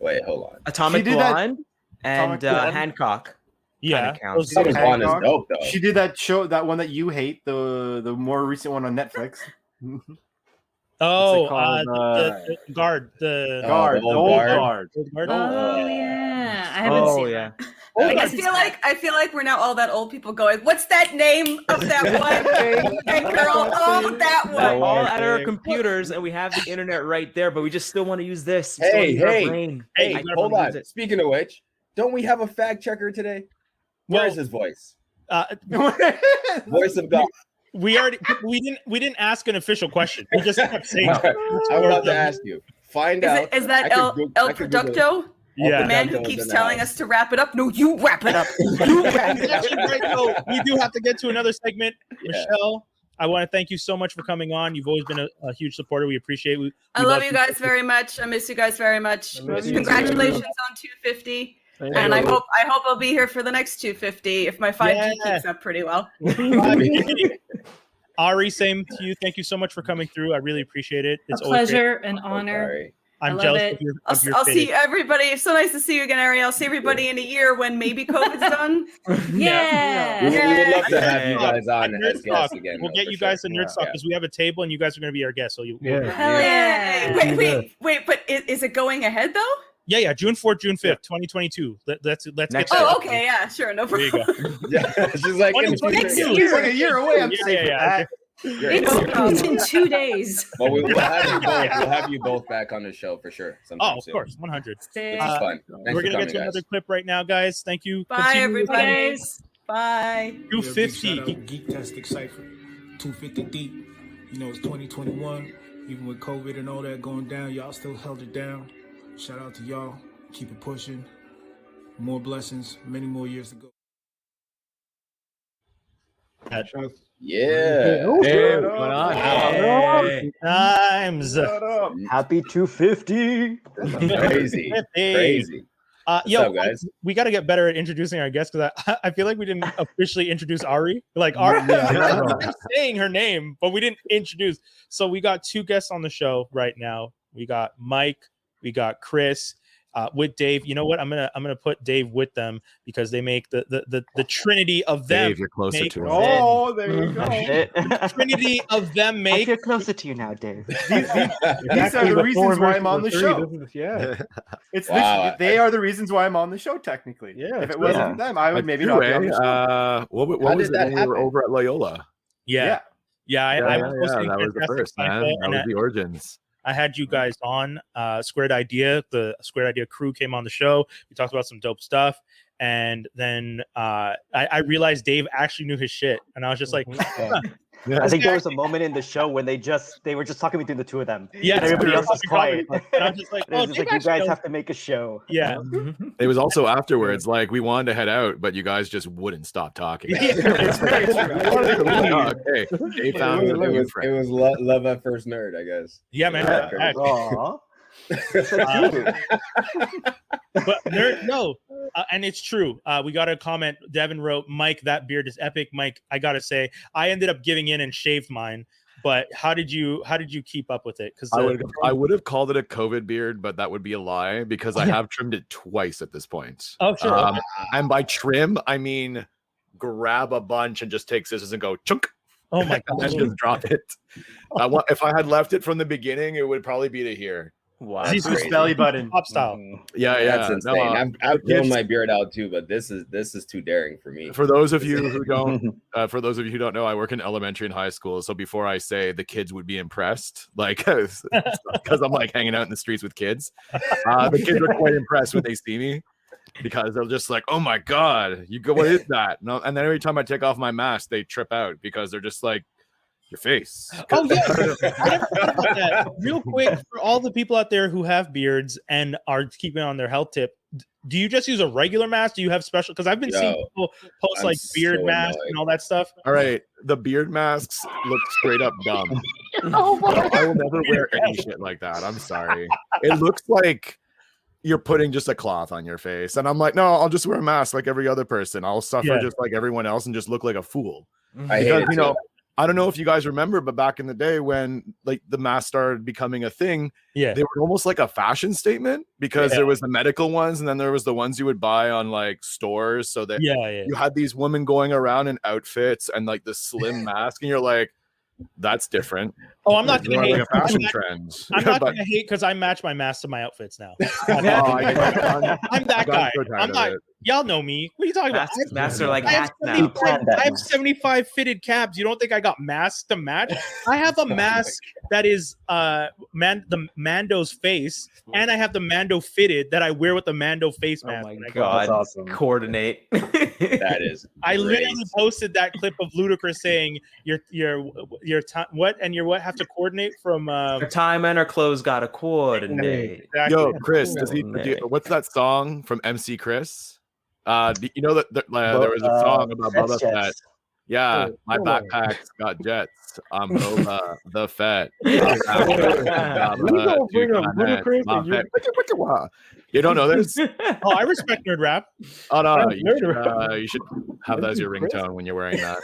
Wait, hold on. Atomic She did that- Blonde and Atomic Blonde. Hancock. Yeah, Kinda counts. Atomic Blonde is Hancock. dope though. She did that show, that one that you hate, the more recent one on Netflix. Oh, called? the guard, the Guard, the old guard. Old guard. Oh yeah, I haven't seen yeah. that. I feel like we're now all that old people going, what's that name of that one that girl? Oh, that We're one. all at our computers and we have the internet right there, but we just still want to use this. We still Hey, use our hey, brain. hey! I Hold wanna on. use it. Speaking of which, don't we have a fact checker today? Where is Well, his voice? Voice of God. We didn't ask an official question. We just kept saying. I was about to ask you. Find out. Is that I could El Google- El I could Google it. Producto? Yeah. The man who Producto is keeps in the telling house. us to wrap it up. No, you wrap it up. You wrap it up. Actually, right, though, we do have to get to another segment. Michelle, I want to thank you so much for coming on. You've always been a huge supporter. We appreciate it. I love you guys very much. I miss you guys very much. miss you Congratulations too. on 250. Thank And I you. hope I'll be here for the next 250 if my 5G keeps up pretty well. Ari, same to you. Thank you so much for coming through. I really appreciate it. It's A always pleasure, great. an honor. I I'm love jealous it. of your, I'll, of your I'll fitting. see everybody. It's so nice to see you again, Ari. I'll see everybody in a year when maybe COVID's done. Yeah. We would love to have you Nerd guys on Talk. as guests again. We'll though, get for you guys sure. to Nerd Talk because we have a table and you guys are going to be our guests. So you, Hell yeah. Wait, but is it going ahead though? yeah, June 4th, June 5th, 2022. Let's get Next that. Oh, okay, yeah, sure, no There you problem. go. Yeah, she's like, in the future. Next Yeah. year. It's like a year away. I'm Yeah, safe with yeah. that. It's in 2 days. Well, we'll have you both. We'll have you both back on the show for sure. Sometime Oh, of soon. course, 100. This is fun. Thanks We're for gonna get coming, to guys. another clip right now, guys. Thank you. Bye, Continue everybody. listening. Bye. 250. Geek-tastic Cypher, 250 deep. You know, it's 2021. Even with COVID and all that going down, y'all still held it down. Shout out to y'all. Keep it pushing. More blessings. Many more years to go. Yeah. Hey, what's going on? Hey. Times. Happy 250. Crazy. Crazy. Yo, up, guys? we got to get better at introducing our guests because I feel like we didn't officially introduce Ari. Like Ari, we kept saying her name, but we didn't introduce. So we got two guests on the show right now. We got Mike, we got Chris. With Dave, you know what? I'm gonna put Dave with them because they make the trinity of them. Dave, you're closer make to him. Oh, there you go. the trinity of them I make. feel closer to you now, Dave. These are the reasons why I'm on the show. Yeah. It's Wow. literally, they are the reasons why I'm on the show. Technically, Yeah, If it it's wasn't good. for them, I would maybe True, not be on the show. What How was did it that when we were happen? over at Loyola? Yeah. I was listening that to was the Fantastic first, man. Cypher, That and was the origins. I had you guys on. Squared Idea, the Squared Idea crew came on the show. We talked about some dope stuff, and then I realized Dave actually knew his shit, and I was just like, I think there was a moment in the show when they were just talking between the two of them. Yeah, And everybody else was quiet. And I'm just like, And it was just Dave like, you actually guys knows- have to make a show. Yeah. It was also afterwards, like we wanted to head out, but you guys just wouldn't stop talking. It's very true. Okay, Dave found It a was, new it friend. was love at first nerd, I guess. Yeah, man. Yeah. Aw. But and it's true. We got a comment. Devin wrote, "Mike, that beard is epic." Mike, I gotta say, I ended up giving in and shaved mine But how did you keep up with it? Because I would have called it a COVID beard, but that would be a lie because I have trimmed it twice at this point. Oh, sure. And by trim, I mean grab a bunch and just take scissors and go chunk. Oh my god! And just drop it. If I had left it from the beginning, it would probably be to here. Wow, this is belly button, pop style. Yeah, that's insane. No, I've grown my beard out too, but this is too daring for me. For those of you who don't, know, I work in elementary and high school. So before I say the kids would be impressed, like because I'm like hanging out in the streets with kids, the kids are quite impressed when they see me because they're just like, "Oh my god, what is that?" No, and then every time I take off my mask, they trip out because they're just like, your face. Oh yeah, I never thought about that. Real quick, for all the people out there who have beards and are keeping on their health tip, do you just use a regular mask? Do you have special? Because I've been seeing people post like beard masks and all that stuff. All right, the beard masks look straight up dumb. Oh I will never wear any shit like that. I'm sorry. It looks like you're putting just a cloth on your face, and I'm like, no, I'll just wear a mask like every other person. I'll suffer just like everyone else and just look like a fool. I hate it, I don't know if you guys remember, but back in the day when like the mask started becoming a thing, they were almost like a fashion statement because there was the medical ones and then there was the ones you would buy on like stores. So that you had these women going around in outfits and like the slim mask, and you're like, that's different. Oh, I'm not gonna hate. Like a fashion trend. I'm not gonna hate because I match my mask to my outfits now. I'm that guy. I'm not. Y'all know me. What are you talking about? Masks are like hats now. I have 75 fitted caps. You don't think I got masks to match? I have a mask that is the Mando's face, and I have the Mando fitted that I wear with the Mando face mask. Oh my god! That's awesome. Coordinate. That is. I literally posted that clip of Ludacris saying your time what have to coordinate from your time and our clothes gotta coordinate. Exactly. Yo, Chris, what's that song from MC Chris? You know that there was a song about Boba Fett. Yeah, my backpack's got jets. I'm Boba the Fett. You don't know this? Oh, I respect nerd rap. Oh no, you should have that as your ringtone when you're wearing that.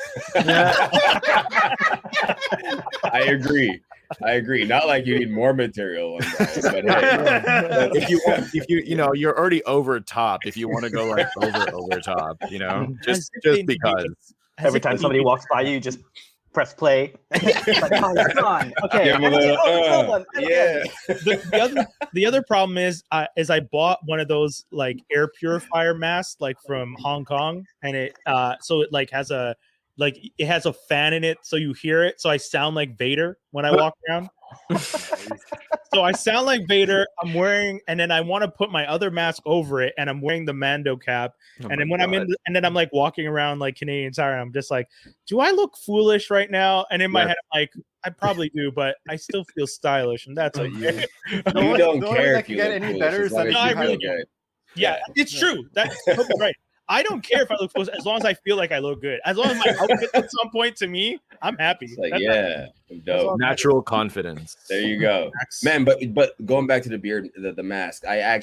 I agree. Not like you need more material on that, but hey, if you you're already over top. If you want to go like over top, just because every time somebody walks by you, just press play. Like, come on. Okay. The other problem is I bought one of those like air purifier masks like from Hong Kong, and it so it like has a fan in it, so you hear it. So I sound like Vader when I walk around. So I sound like Vader. I'm wearing, and then I want to put my other mask over it, and I'm wearing the Mando cap. And then when and then I'm like walking around like Canadian Tire, I'm just like, do I look foolish right now? And in my head, I'm like, I probably do, but I still feel stylish, and that's okay. You don't care if you get look any foolish, better. no, I really do. Yeah, it's true. That's totally right. I don't care if I look foolish as long as I feel like I look good. As long as my outfit at some point to me, I'm happy. It's like, I'm dope. Natural confidence. There you go, man. But going back to the beard, the mask, I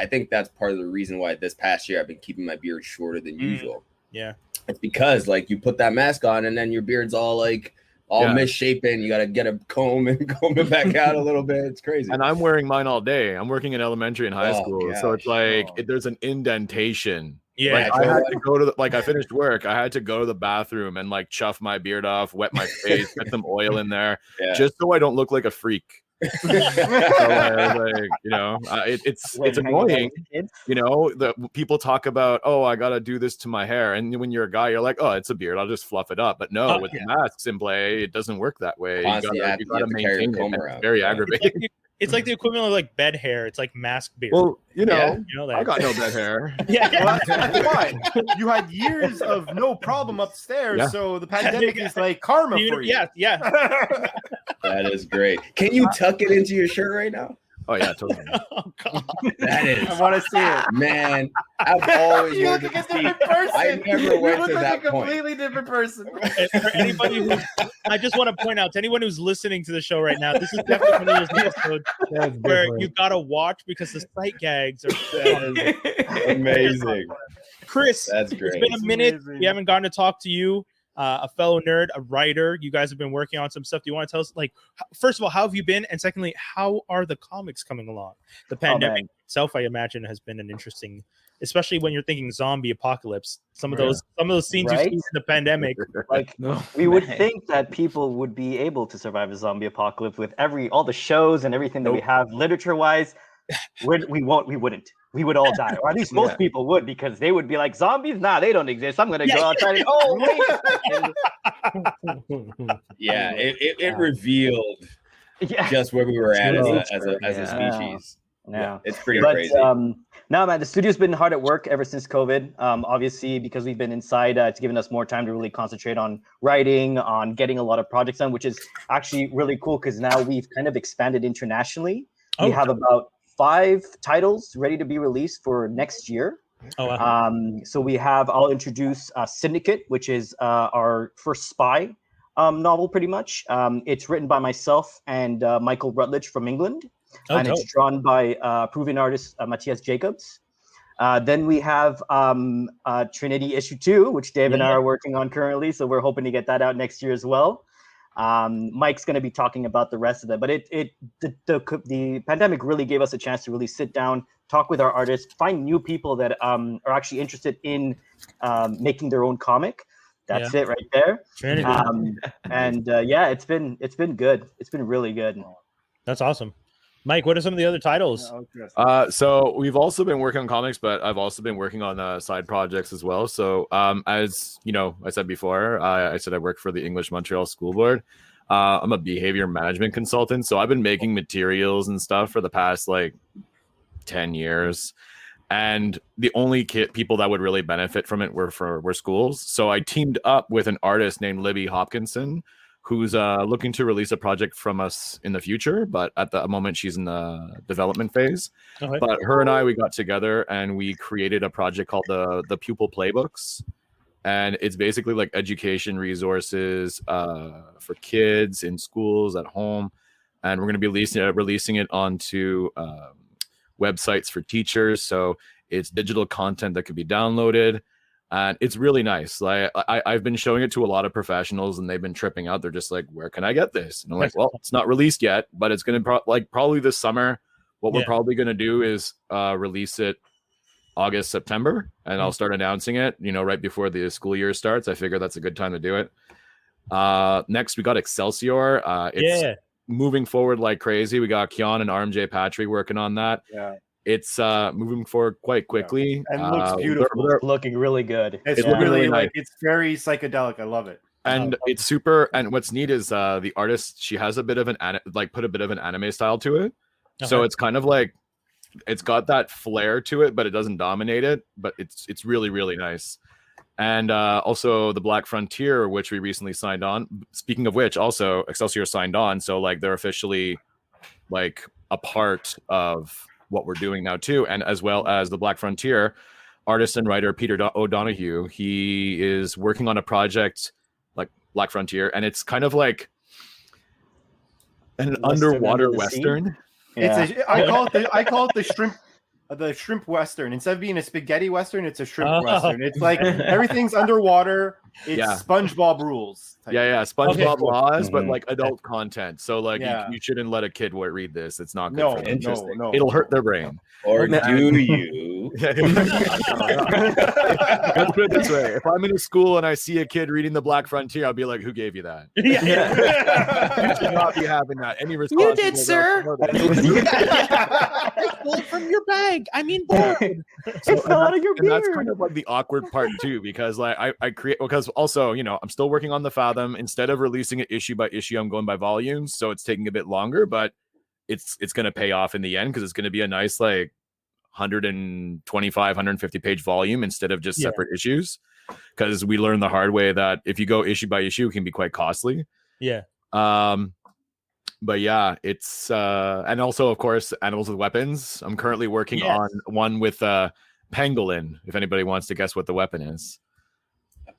think that's part of the reason why this past year I've been keeping my beard shorter than usual. Yeah, it's because like you put that mask on and then your beard's all misshapen. You got to get a comb and comb it back out a little bit. It's crazy. And I'm wearing mine all day. I'm working in elementary and high school, so it's like there's an indentation. Yeah, I had to go to I finished work. I had to go to the bathroom and like chuff my beard off, wet my face, get some oil in there, just so I don't look like a freak. So it's annoying. The people talk about, oh, I gotta do this to my hair, and when you're a guy, you're like, oh, it's a beard, I'll just fluff it up. But no, with the masks in play, it doesn't work that way. You gotta maintain it. It's very aggravating. It's like the equivalent of like bed hair. It's like mask beard. Well, I got no bed hair. Well, that's fine. You had years of no problem upstairs, so the pandemic is like karma for you. Yeah. That is great. Can you tuck it into your shirt right now? Oh yeah, totally. Oh god, that is. I want to see it, man. I've always you wanted look like to a see. different person. I never went to that like a point. completely different person. For anybody who, I just want to point out to anyone who's listening to the show right now, this is definitely one of those episodes where you gotta watch because the sight gags are amazing. Chris, that's great. It's been a minute. We haven't gotten to talk to you. a fellow nerd, a writer. You guys have been working on some stuff. Do you want to tell us, like, first of all, how have you been? And secondly, how are the comics coming along? The pandemic itself, I imagine, has been an interesting, especially when you're thinking zombie apocalypse. Some of those scenes you've seen in the pandemic. Like we would think that people would be able to survive a zombie apocalypse with all the shows and everything that we have literature wise. We wouldn't. We would all die, or at least most people would, because they would be like, zombies? Nah, they don't exist. I'm gonna go outside and it revealed just where we were at as a species. Yeah, it's pretty crazy. No, man, the studio's been hard at work ever since COVID. Obviously, because we've been inside, it's given us more time to really concentrate on writing, on getting a lot of projects done, which is actually really cool because now we've kind of expanded internationally. We have about 5 titles ready to be released for next year. Oh, wow. So I'll introduce Syndicate, which is our first spy novel, pretty much. It's written by myself and Michael Rutledge from England. And it's drawn by proven artist Matthias Jacobs. Then we have Trinity issue 2, which Dave and I are working on currently. So we're hoping to get that out next year as well. Mike's going to be talking about the rest of it, but the pandemic really gave us a chance to really sit down, talk with our artists, find new people that are actually interested in making their own comic. That's it right there. It's been good. It's been really good. That's awesome. Mike, what are some of the other titles? So we've also been working on comics, but I've also been working on side projects as well. So as you know, I said before, I said I work for the English Montreal School Board. I'm a behavior management consultant. So I've been making materials and stuff for the past 10 years. And the only people that would really benefit from it were schools. So I teamed up with an artist named Libby Hopkinson, who's looking to release a project from us in the future, but at the moment she's in the development phase. Okay. But her and we got together and we created a project called the Pupil Playbooks, and it's basically like education resources for kids in schools at home, and we're going to be releasing it onto websites for teachers. So it's digital content that could be downloaded. And it's really nice. Like I've been showing it to a lot of professionals, and they've been tripping out. They're just like, "Where can I get this?" And I'm like, "Well, it's not released yet, but it's gonna probably this summer. What we're probably gonna do is release it August, September, and I'll start announcing it. Right before the school year starts. I figure that's a good time to do it. Next, we got Excelsior. It's moving forward like crazy. We got Kian and RMJ Patrick working on that. Yeah. It's moving forward quite quickly. And looks beautiful. They're looking really good. It's really nice. It's very psychedelic. I love it. And it's super. And what's neat is the artist, she has a bit of put a bit of an anime style to it. Okay. So it's kind of like, it's got that flair to it, but it doesn't dominate it. But it's really, really nice. And also the Black Frontier, which we recently signed on. Speaking of which, also Excelsior signed on. So they're officially a part of what we're doing now too. And as well as the Black Frontier, artist and writer Peter O'Donoghue, he is working on a project like Black Frontier, and it's kind of like an underwater Western. Yeah. I call it the shrimp Western. Instead of being a spaghetti Western, it's a shrimp Western. It's like everything's underwater. It's SpongeBob rules. SpongeBob laws, but adult content. So you shouldn't let a kid read this. It's not good for them. No. It'll hurt their brain. Or do you? Let's put it this way. If I'm in a school and I see a kid reading the Black Frontier, I'll be like, who gave you that? You should not be having that. Any responsible. You did, sir. Pull from your bag. I mean, it's not out of your beard. And that's kind of the awkward part too, because I create, because also, I'm still working on the Fathom. Instead of releasing it issue by issue, I'm going by volumes, so it's taking a bit longer, but it's going to pay off in the end, because it's going to be a nice 125, 150 page volume instead of just separate issues, because we learned the hard way that if you go issue by issue, it can be quite costly. But yeah, it's and also of course Animals with Weapons. I'm currently working on one with Pangolin, if anybody wants to guess what the weapon is.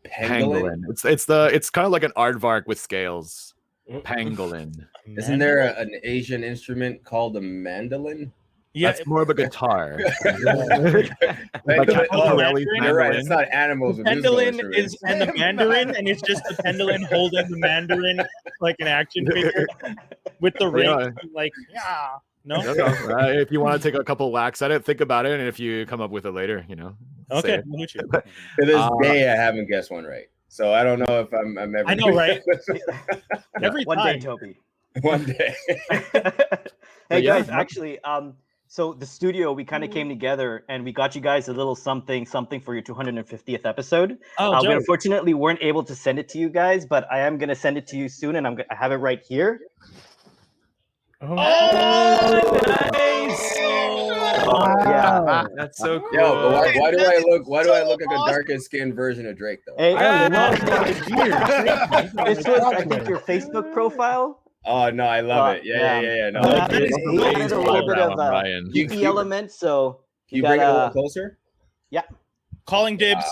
Pangolin. It's kind of like an aardvark with scales. Pangolin. Isn't there an Asian instrument called a mandolin? Yeah, That's more of a guitar. You're right. It's not animals. The pendulum is and the mandarin, and it's just the pendulum holding the mandarin like an action figure with the ring. Yeah. Like, yeah, no. If you want to take a couple whacks at it, think about it, and if you come up with it later, Okay. To this day, I haven't guessed one right, so I don't know if I'm ever. I know, right? Every one time. day, Toby. One day. Hey guys, actually, so the studio, we kind of came together and we got you guys a little something for your 250th episode. Oh, we unfortunately weren't able to send it to you guys, but I am gonna send it to you soon, and I have it right here. Oh, nice! Yeah, that's so cool. Yo, but why do I look like a darkest skinned version of Drake though? Hey, this was, I think, your Facebook profile. Oh no, I love it. Yeah. No, there's a little bit of geeky element, so you bring it a little closer. Yeah. Calling dibs.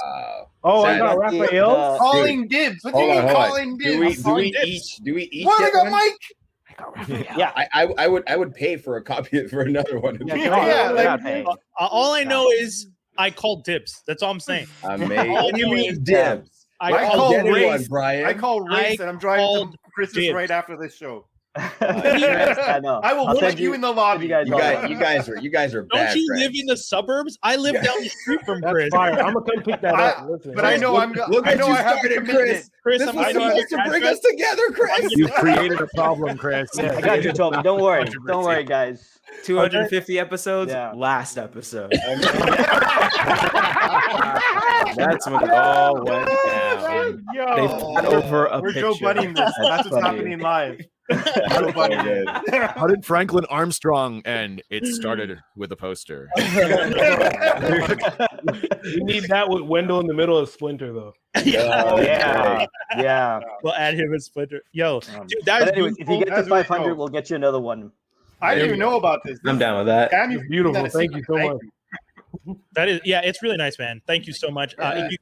I got Raphael. Calling dibs. What do you mean calling dibs? Do we each What? I get got one? Mike. Yeah, I would pay for a copy for another one. All I know is I called dibs. That's all I'm saying. Amazing. All I What do you know mean is dibs? I call race, Brian. I call race, and I'm driving to Christmas right after this show. I know. I will watch you in the lobby. You guys are Don't bad you friends. live in the suburbs? I live down the street from That's Chris. fire. I'm gonna come pick that up. Listen, But I know I have a commitment. Chris, This I'm was supposed to bring us together, Chris. You've created a problem, Chris. I got you, Toby. Don't worry. Don't worry, guys. 250 episodes. Yeah. Last episode. That's when it all went down. They fought over a We're picture. Joe Buddying this. That's what's happening live. How did Franklin Armstrong end? It started with a poster. we need that with Wendell in the middle of Splinter, though. Yeah. We'll add him as Splinter. Yo, dude, But that's anyways, if you get to 500, we'll get you another one. I didn't even know about this. I'm down with that. Damn, It's beautiful. Thank you so much. That is, yeah, it's really nice, man. Thank you so much.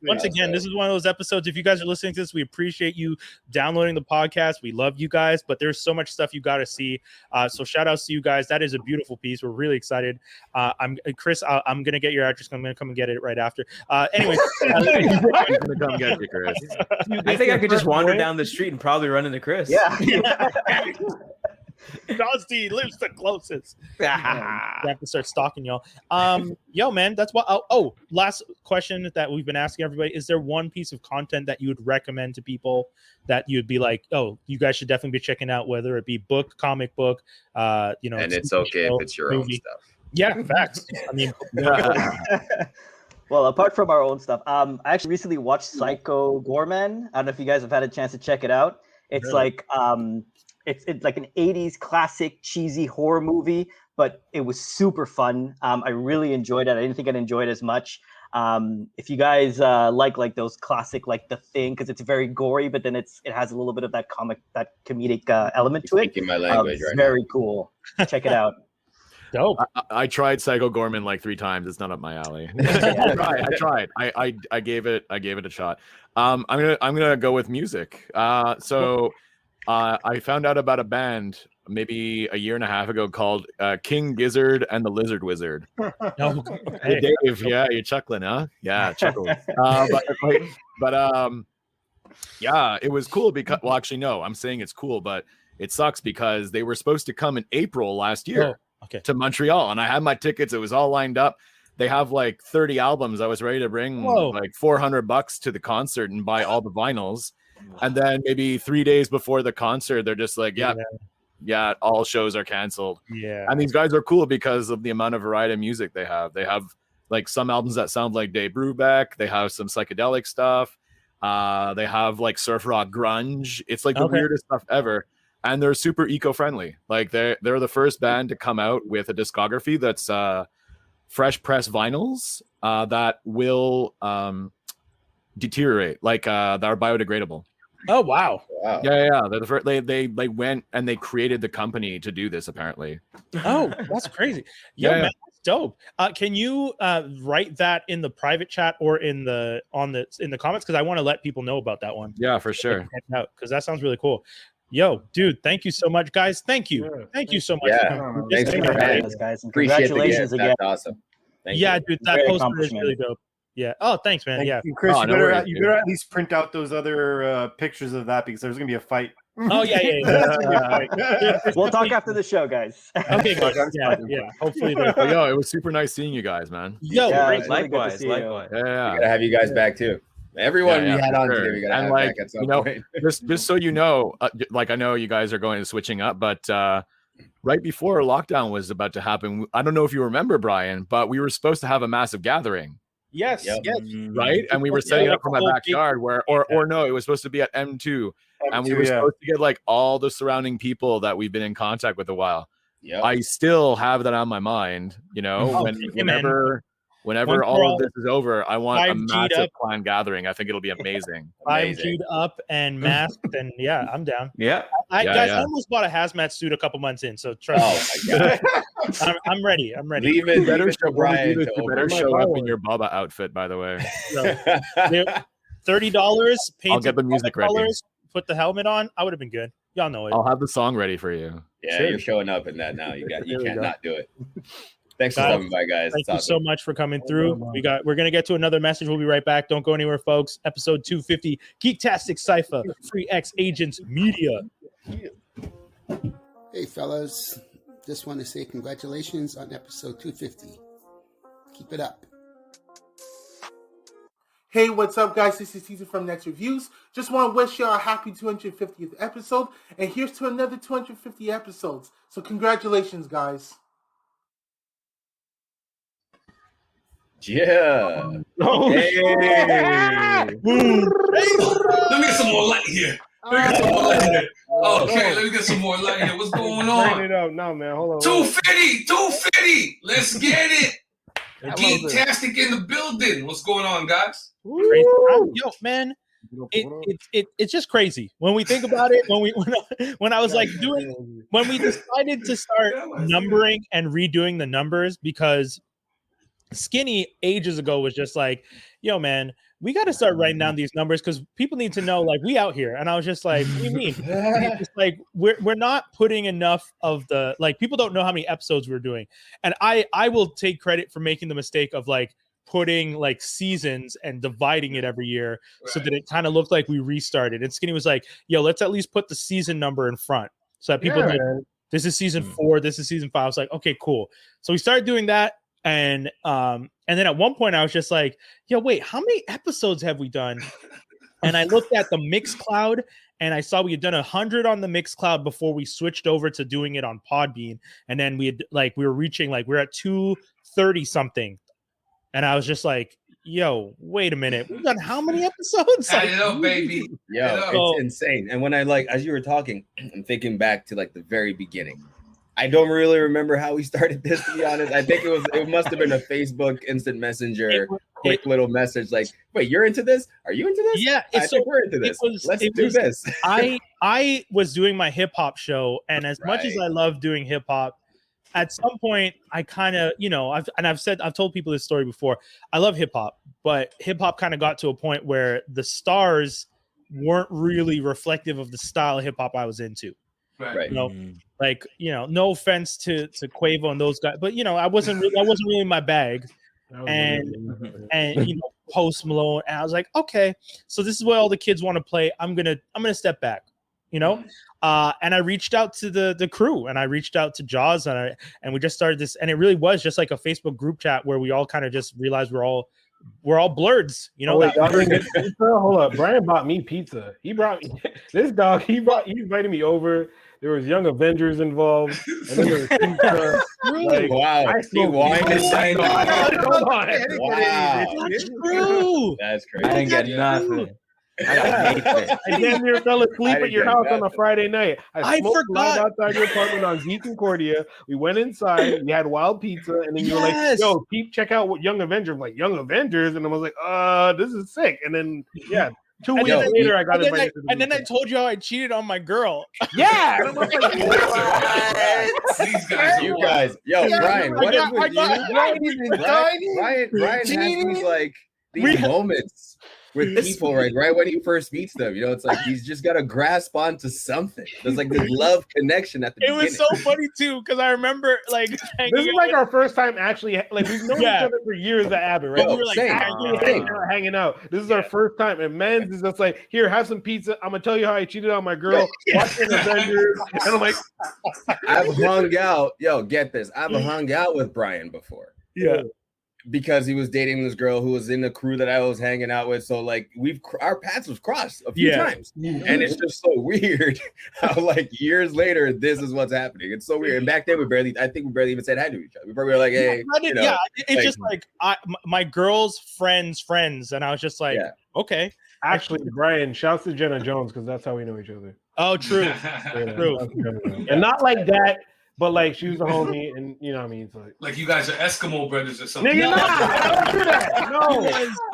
Once again, this is one of those episodes. If you guys are listening to this, we appreciate you downloading the podcast. We love you guys, but there's so much stuff you got to see. So shout outs to you guys. That is a beautiful piece. We're really excited. Chris, I'm gonna get your address. I'm gonna come and get it right after. Anyway, I'm gonna come get you, Chris. I think I could just wander down the street and probably run into Chris. Yeah. Dusty lives the closest. I have to start stalking y'all. Yo, man, that's what. Last question that we've been asking everybody: is there one piece of content that you would recommend to people that you'd be like, oh, you guys should definitely be checking out, whether it be book, comic book, And it's okay if it's your own stuff. Yeah, facts. I mean, Well, apart from our own stuff, I actually recently watched Psycho Gorman. I don't know if you guys have had a chance to check it out. It's like it's like an 80s classic cheesy horror movie, but it was super fun. I really enjoyed it. I didn't think I'd enjoy it as much. If you guys like those classic, like The Thing, because it's very gory, but then it has a little bit of that comedic element to it. Speaking my language it's right very cool. Check it out. Dope. I tried Psycho Gorman like 3 times. It's not up my alley. I tried. I gave it a shot. I'm gonna go with music. So I found out about a band maybe a year and a half ago called King Gizzard and the Lizard Wizard. Hey, Dave, yeah, you're chuckling, huh? Yeah, chuckle. Yeah, it was cool because, well, actually, no, I'm saying it's cool, but it sucks because they were supposed to come in April last year to Montreal, and I had my tickets. It was all lined up. They have like 30 albums. I was ready to bring like $400 to the concert and buy all the vinyls. And then maybe 3 days before the concert, they're just like, yeah, all shows are canceled. Yeah. And these guys are cool because of the amount of variety of music they have. They have like some albums that sound like Dave Brubeck. They have some psychedelic stuff. They have like surf rock grunge. It's like the weirdest stuff ever. And they're super eco-friendly. Like they're the first band to come out with a discography that's fresh press vinyls that will deteriorate, like that are biodegradable. Oh wow! Yeah. They're the first, they went and they created the company to do this. Apparently. Oh, that's crazy. Man, that's dope. Can you write that in the private chat or in the comments? Because I want to let people know about that one. Yeah, for sure. Because that sounds really cool. Yo, dude, thank you so much, guys. Thank you. Thank you so much. Yeah. Thanks for having us, guys. And congratulations again. That's awesome. Thank you. Dude, that poster is really dope. Yeah. Oh, thanks, man. Yeah. Chris, you better at least print out those other pictures of that because there's gonna be a fight. Oh yeah. We'll talk after the show, guys. Okay, guys. Yeah. Hopefully, yo, it was super nice seeing you guys, man. Yo, likewise. Yeah. We gotta have you guys back too. Everyone we had on today, we gotta have back at some point. just so you know, like I know you guys are going to switching up, but right before Mm-hmm. lockdown was about to happen, I don't know if you remember, Brian, but we were supposed to have a massive gathering. Yes, yes. Right? And we were setting it up from my backyard or no, it was supposed to be at M2. And we were supposed to get like all the surrounding people that we've been in contact with a while. Yeah. I still have that on my mind, you know, whenever all of this is over, I want a massive clan gathering. I think it'll be amazing. 5G'd up and masked, and yeah, I'm down. Yeah. I almost bought a hazmat suit a couple months in, so trust me. God. I'm ready. I'm ready. Leave it. Better leave it to Brian to you better show up in your Baba outfit, by the way. $30. I'll get the music ready. Put the helmet on. I would have been good. Y'all know it. I'll have the song ready for you. Yeah, you're showing up in that now. You can't not do it. Thanks for stopping by, guys. Thank you so much for coming through. We're gonna get to another message. We'll be right back. Don't go anywhere, folks. Episode 250, Geektastic Cypher, Free X Agents Media. Hey, fellas. Just want to say congratulations on episode 250. Keep it up. Hey, what's up, guys? This is Caesar from Next Reviews. Just want to wish y'all a happy 250th episode, and here's to another 250 episodes. So congratulations, guys. Yeah. Oh, hey. Let me get some more light here. Okay, let me get some more light here. What's going on? It up. No, man. Hold on. 250. Let's get it. Geektastic in the building. What's going on, guys? Yo, man. It's just crazy when we think about it. When I was like when we decided to start numbering and redoing the numbers, because Skinny ages ago was just like, yo, man, we got to start writing down these numbers because people need to know, like, we out here. And I was just like, what do you mean? It's like we're not putting enough of the, like, people don't know how many episodes we're doing. And I will take credit for making the mistake of like putting like seasons and dividing it every year so that it kind of looked like we restarted. And Skinny was like, yo, let's at least put the season number in front so that people know this is season 4, this is season 5. I was like, okay, cool. So we started doing that. And then at one point I was just like, yo, wait, how many episodes have we done? And I looked at the Mixcloud and I saw we had done 100 on the Mixcloud before we switched over to doing it on Podbean. And then we were reaching, like, we're at 230 something. And I was just like, yo, wait a minute. We've done how many episodes? Add it up, baby. Yo, it's insane. And when I, like, as you were talking, I'm thinking back to like the very beginning. I don't really remember how we started this, to be honest. I think it must have been a Facebook instant messenger, quick little message like, wait, you're into this? Are you into this? Yeah, I think we're into this. Let's do this. I was doing my hip hop show, and as much as I love doing hip hop, at some point I kind of, you know, I've told people this story before. I love hip hop, but hip hop kind of got to a point where the stars weren't really reflective of the style of hip hop I was into. Right. You know, like, you know, no offense to Quavo and those guys, but you know, I wasn't really in my bag. And you know, Post Malone, and I was like, okay, so this is what all the kids want to play. I'm gonna step back, you know. And I reached out to the crew, and I reached out to Jaws, and we just started this, and it really was just like a Facebook group chat where we all kind of just realized we're all blurs, you know. Oh, wait, y'all didn't get pizza? Hold up, Brian bought me pizza. He brought me this dog. He invited me over. There was Young Avengers involved, and then there was pizza. Like, wow, Steve Wine is saying that. Wow, that's true. That's crazy. I didn't get nothing. I damn near fell asleep at your house on a Friday night. I smoked forgot. loud outside your apartment on Z Concordia. We went inside. We had wild pizza, and then you were like, "Yo, Pete, check out what Young Avengers." I'm like, Young Avengers, and I was like, "This is sick." And then 2 weeks later, I got invited. And then I told you how I cheated on my girl. Yeah. These guys, you guys, yo, Brian, what is with you? Brian Brian has these like these moments. with people, right when he first meets them. It's like he's just got to grasp onto something. There's like this love connection at the beginning. was so funny too because I remember like this is like our first time actually like we've known each other for years at Abbott, right? We were like hanging out. This is our first time, and Men's is just like, here, have some pizza. I'm gonna tell you how I cheated on my girl. Watching Avengers, and I'm like, I've hung out. Yo, get this. I've hung out with Brian before. Yeah. Because he was dating this girl who was in the crew that I was hanging out with. So like our paths was crossed a few times. And it's just so weird how like years later, this is what's happening. It's so weird. And back then I think we barely even said hi to each other. We probably were like, hey. It's just like my girl's friends. And I was just like, okay. Actually, Brian, shouts to Jenna Jones because that's how we know each other. Oh, true. True. And not like that. But like she was a homie, and you know what I mean. It's like you guys are Eskimo brothers or something. Nigga, I don't do that. No,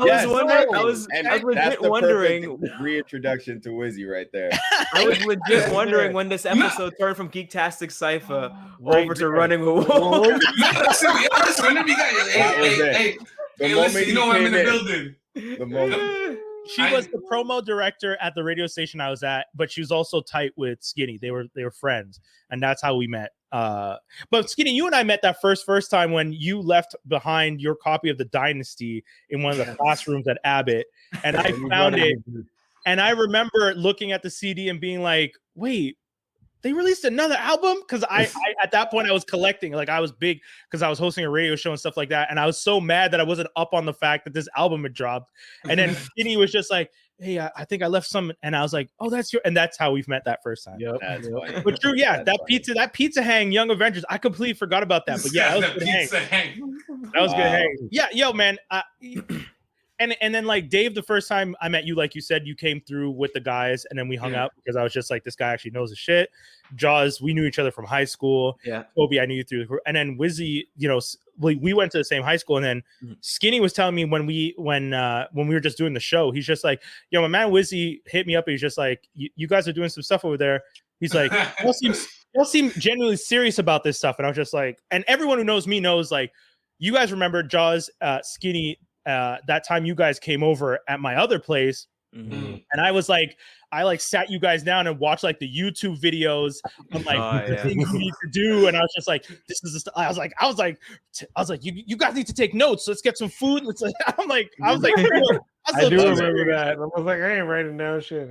I was legit wondering. Reintroduction to Wizzy right there. I was legit wondering when this episode turned from Geektastic Cypher over to Running with Wolves. Listen, whenever you guys, hey, listen, you know I'm in the building. The moment. She was the promo director at the radio station I was at, but she was also tight with Skinny. They were friends, and that's how we met. But Skinny, you and I met that first time when you left behind your copy of The Dynasty in one of the classrooms at Abbott, and I found it. And I remember looking at the CD and being like, "Wait, they released another album?" Because I at that point I was collecting, like I was big because I was hosting a radio show and stuff like that, and I was so mad that I wasn't up on the fact that this album had dropped. And then Skinny was just like, "Hey, I think I left some," and I was like, "Oh, that's and that's how we've met that first time." That's funny. But true, yeah, that pizza hang, Young Avengers, I completely forgot about that. But yeah, that was good hang. That was good hang. Yeah, yo, man. And then like Dave, the first time I met you, like you said, you came through with the guys, and then we hung out because I was just like, this guy actually knows his shit. Jaws, we knew each other from high school. Yeah. Toby, I knew you through, and then Wizzy, we went to the same high school, and then Skinny was telling me when we were just doing the show, he's just like, yo, my man Wizzy hit me up, and he's just like, you guys are doing some stuff over there. He's like, y'all seem genuinely serious about this stuff, and I was just like, and everyone who knows me knows like, you guys remember Jaws, Skinny. That time you guys came over at my other place, and I was like, I sat you guys down and watched like the YouTube videos of like the things you need to do, and I was just like, this is I was like, you guys need to take notes. Let's get some food. Let's like, I was like, I do remember that. I was like, I ain't writing down shit.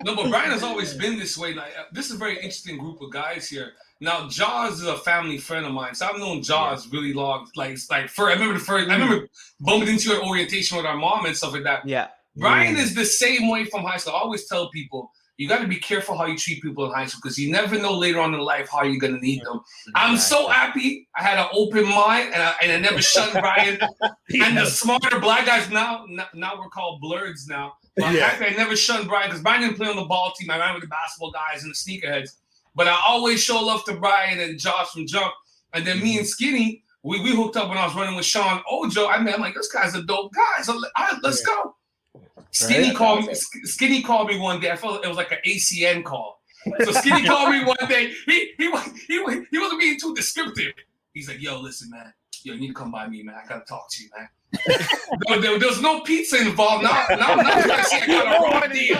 No, but Brian has always been this way. Like, this is a very interesting group of guys here. Now, Jaws is a family friend of mine, so I've known Jaws really long. I remember bumping into your orientation with our mom and stuff like that. Yeah. Brian is the same way from high school. I always tell people, you got to be careful how you treat people in high school because you never know later on in life how you're going to need them. I'm so happy I had an open mind and I never shunned Brian. And the smarter black guys now we're called blurs now. But I'm happy I never shunned Brian because Brian didn't play on the ball team. I ran with the basketball guys and the sneakerheads. But I always show love to Brian and Josh from Jump. And then me and Skinny, we hooked up when I was running with Sean Ojo. I'm like, this guy's a dope guy. So let's go. Skinny called me one day. I felt it was like an ACN call. So Skinny called me one day. He wasn't being too descriptive. He's like, yo, listen, man. Yo, you need to come by me, man. I gotta talk to you, man. There was no pizza involved. Now I got a raw deal.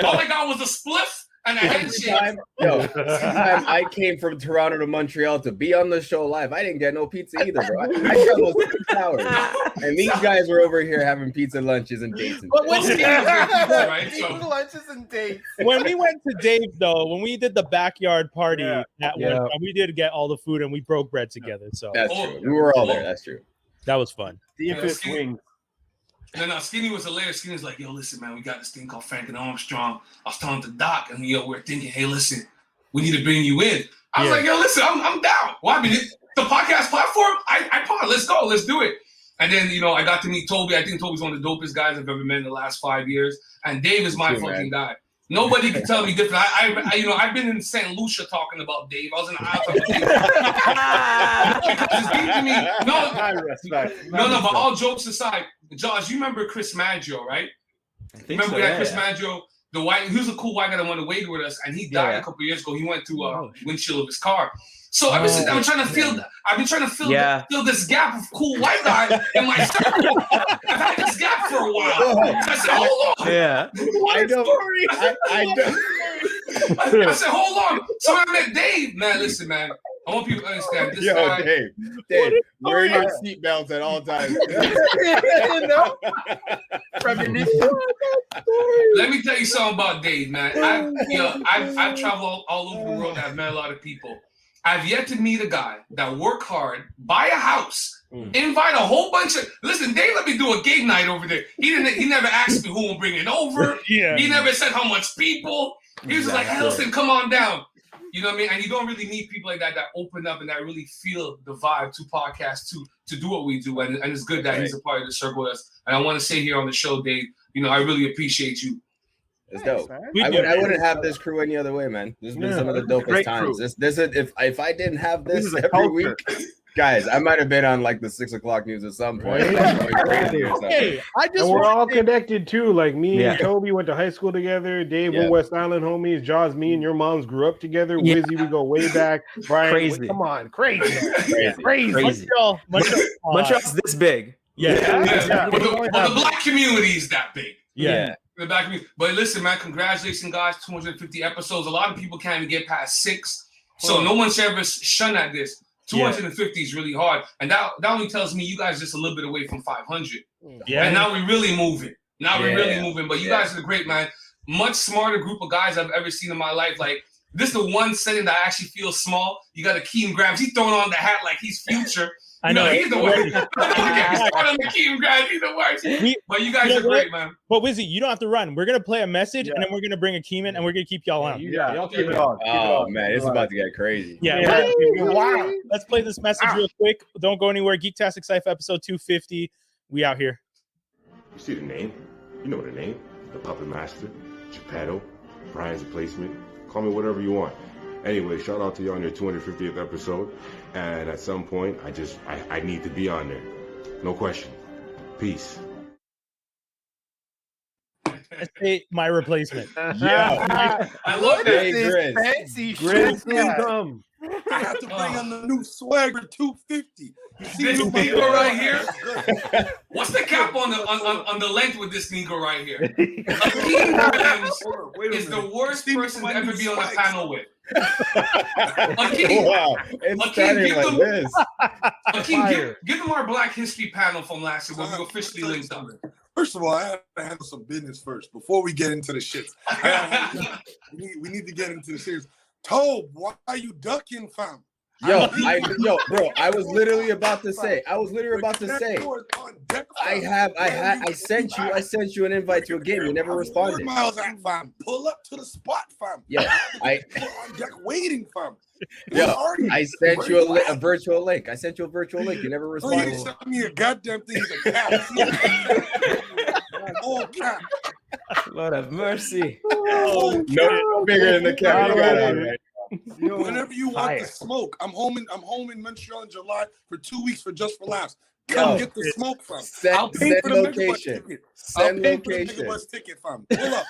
All I got was a spliff. And time I came from Toronto to Montreal to be on the show live, I didn't get no pizza either, bro. I traveled 6 hours, and these guys were over here having pizza lunches and dates. But lunches and dates. When we went to Dave, though, when we did the backyard party at one time, we did get all the food and we broke bread together. So that's true. We were all there. That's true. That was fun. The infamous wing. And then Skinny was hilarious. Skinny was like, yo, listen, man, we got this thing called Frank and Armstrong. I was talking to Doc, and we're thinking, hey, listen, we need to bring you in. I was like, yo, listen, I'm down. Well, I mean, the podcast platform, I part. Let's go. Let's do it. And then, I got to meet Toby. I think Toby's one of the dopest guys I've ever met in the last 5 years. And Dave is my fucking guy. Nobody can tell me different. I've been in St. Lucia talking about Dave. I was in the aisle talking about Dave. No, but all jokes aside, Josh, you remember Chris Maggio, right? I think remember that Chris Maggio he was a cool white guy that wanted to wade with us, and he died a couple years ago. He went through windshield of his car. So I've been trying to feel. I've been trying to fill this gap of cool white guy in my circle. I've had this gap for a while. So I said, hold on. Yeah. I know. I said, hold on. So I met Dave. Man, listen, man. I want people to understand this guy. Dave, wear your seatbelts at all times. Let me tell you something about Dave, man. I've traveled all over the world. I've met a lot of people. I've yet to meet a guy that work hard, buy a house, invite a whole bunch of. Listen, Dave let me do a game night over there. He never asked me who I'm bringing over. He never said how much people. He was just like, hey, listen, come on down. You know what I mean? And you don't really meet people like that open up and that really feel the vibe to podcast, to do what we do. And it's good that he's a part of the circle with us. And I want to say here on the show, Dave, I really appreciate you. It's dope. I wouldn't have this crew any other way, man. This has been some of the dopest times. This if I didn't have this every week, guys, I might have been on like the 6 o'clock news at some point. We're all connected too. Like me and Toby went to high school together. Dave, we're West Island homies. Jaws, me and your moms grew up together. Wizzy, we go way back. Brian, crazy. Come on, crazy. Montreal's this big. But the black community is that big. The black community. But listen, man, congratulations, guys. 250 episodes. A lot of people can't even get past 6. So no one should ever shun at this. 250 is really hard. And that only tells me you guys are just a little bit away from 500. Yeah. And now we're really moving. But you guys are great, man. Much smarter group of guys I've ever seen in my life. Like, this is the one setting that I actually feel small. You got Akeem Grams. He's throwing on the hat like he's Future. I know. He's the worst. He's throwing on Akeem Grams. He's the worst. But you guys are great, man. But Wizzy, you don't have to run. We're going to play a message, and then we're going to bring Akeem in, and we're going to keep y'all on. Y'all keep it on. Oh, man, it's about to get crazy. Wow. Let's play this message real quick. Don't go anywhere. Geektastic Cypher episode 250. We out here. You see the name? You know the name. The Puppet Master, Geppetto, Brian's Replacement. Call me whatever you want. Anyway, shout out to you on your 250th episode. And at some point, I need to be on there. No question. Peace. I say my replacement. I love that. Fancy Grizz shit. come. I have to bring on the new Swagger 250. You see This Negro right here. What's the cap on the length with this Negro right here? Akeem Grams is the worst person to ever be on a panel with. Akeem, Wow, it's starting like this. Akeem, give them our Black History panel from last year when we officially linked up. First of all, I have to handle some business first before we get into the shits. we need to get into the serious. Tobe, why are you ducking, fam? Bro, I was literally about to say. I sent you an invite to a game. You never responded. Miles out, fam. Pull up to the spot, fam. Yeah, on deck waiting, fam. I sent you a virtual link. You never You responded. didn't send me a goddamn thing. He's a cat. Oh, cat. Lord have mercy. No bigger than the cat you got on, right? Whenever you want to smoke, I'm home in Montreal in July for 2 weeks for Just for Laughs. Come get the smoke from. I'll pay for the location. Send location. Megabus ticket, fam. Pull up.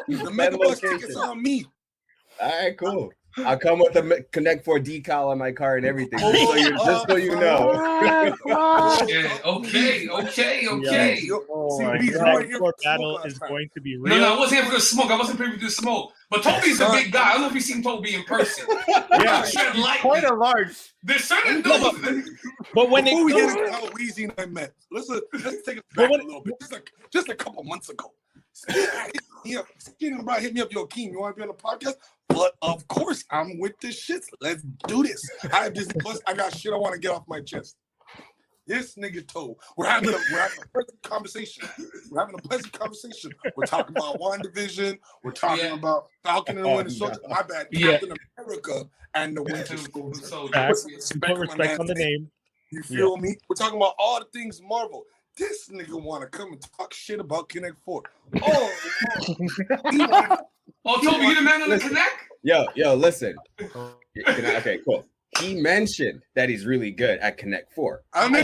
The Megabus ticket's on me. All right, cool. I'll come with a Connect 4 decal on my car and everything, just so you know. Yeah, okay. Hardcore battle is going to be real. No, I wasn't here for the smoke. I wasn't here for the smoke. But Toby's a big guy. I don't know if you've seen Toby in person. Quite a large. There's certain dudes. But when Before we get into how Weezy and I met, let's take it back a little bit. Just a couple months ago. Skinny hit me up, yo, Keem, you want to be on the podcast? But of course, I'm with the shits. Let's do this. I have Disney Plus. I got shit I want to get off my chest. This nigga Toe. We're having a pleasant conversation. We're talking about WandaVision. We're talking about Falcon and the Winter Soldier. My bad. Captain America and the Winter Soldier. Respect on the name. You feel me? We're talking about all the things Marvel. This nigga want to come and talk shit about Connect 4. Oh, Toby, you the man on the Connect? Yo, listen. Okay, cool. he mentioned that he's really good at Connect 4. I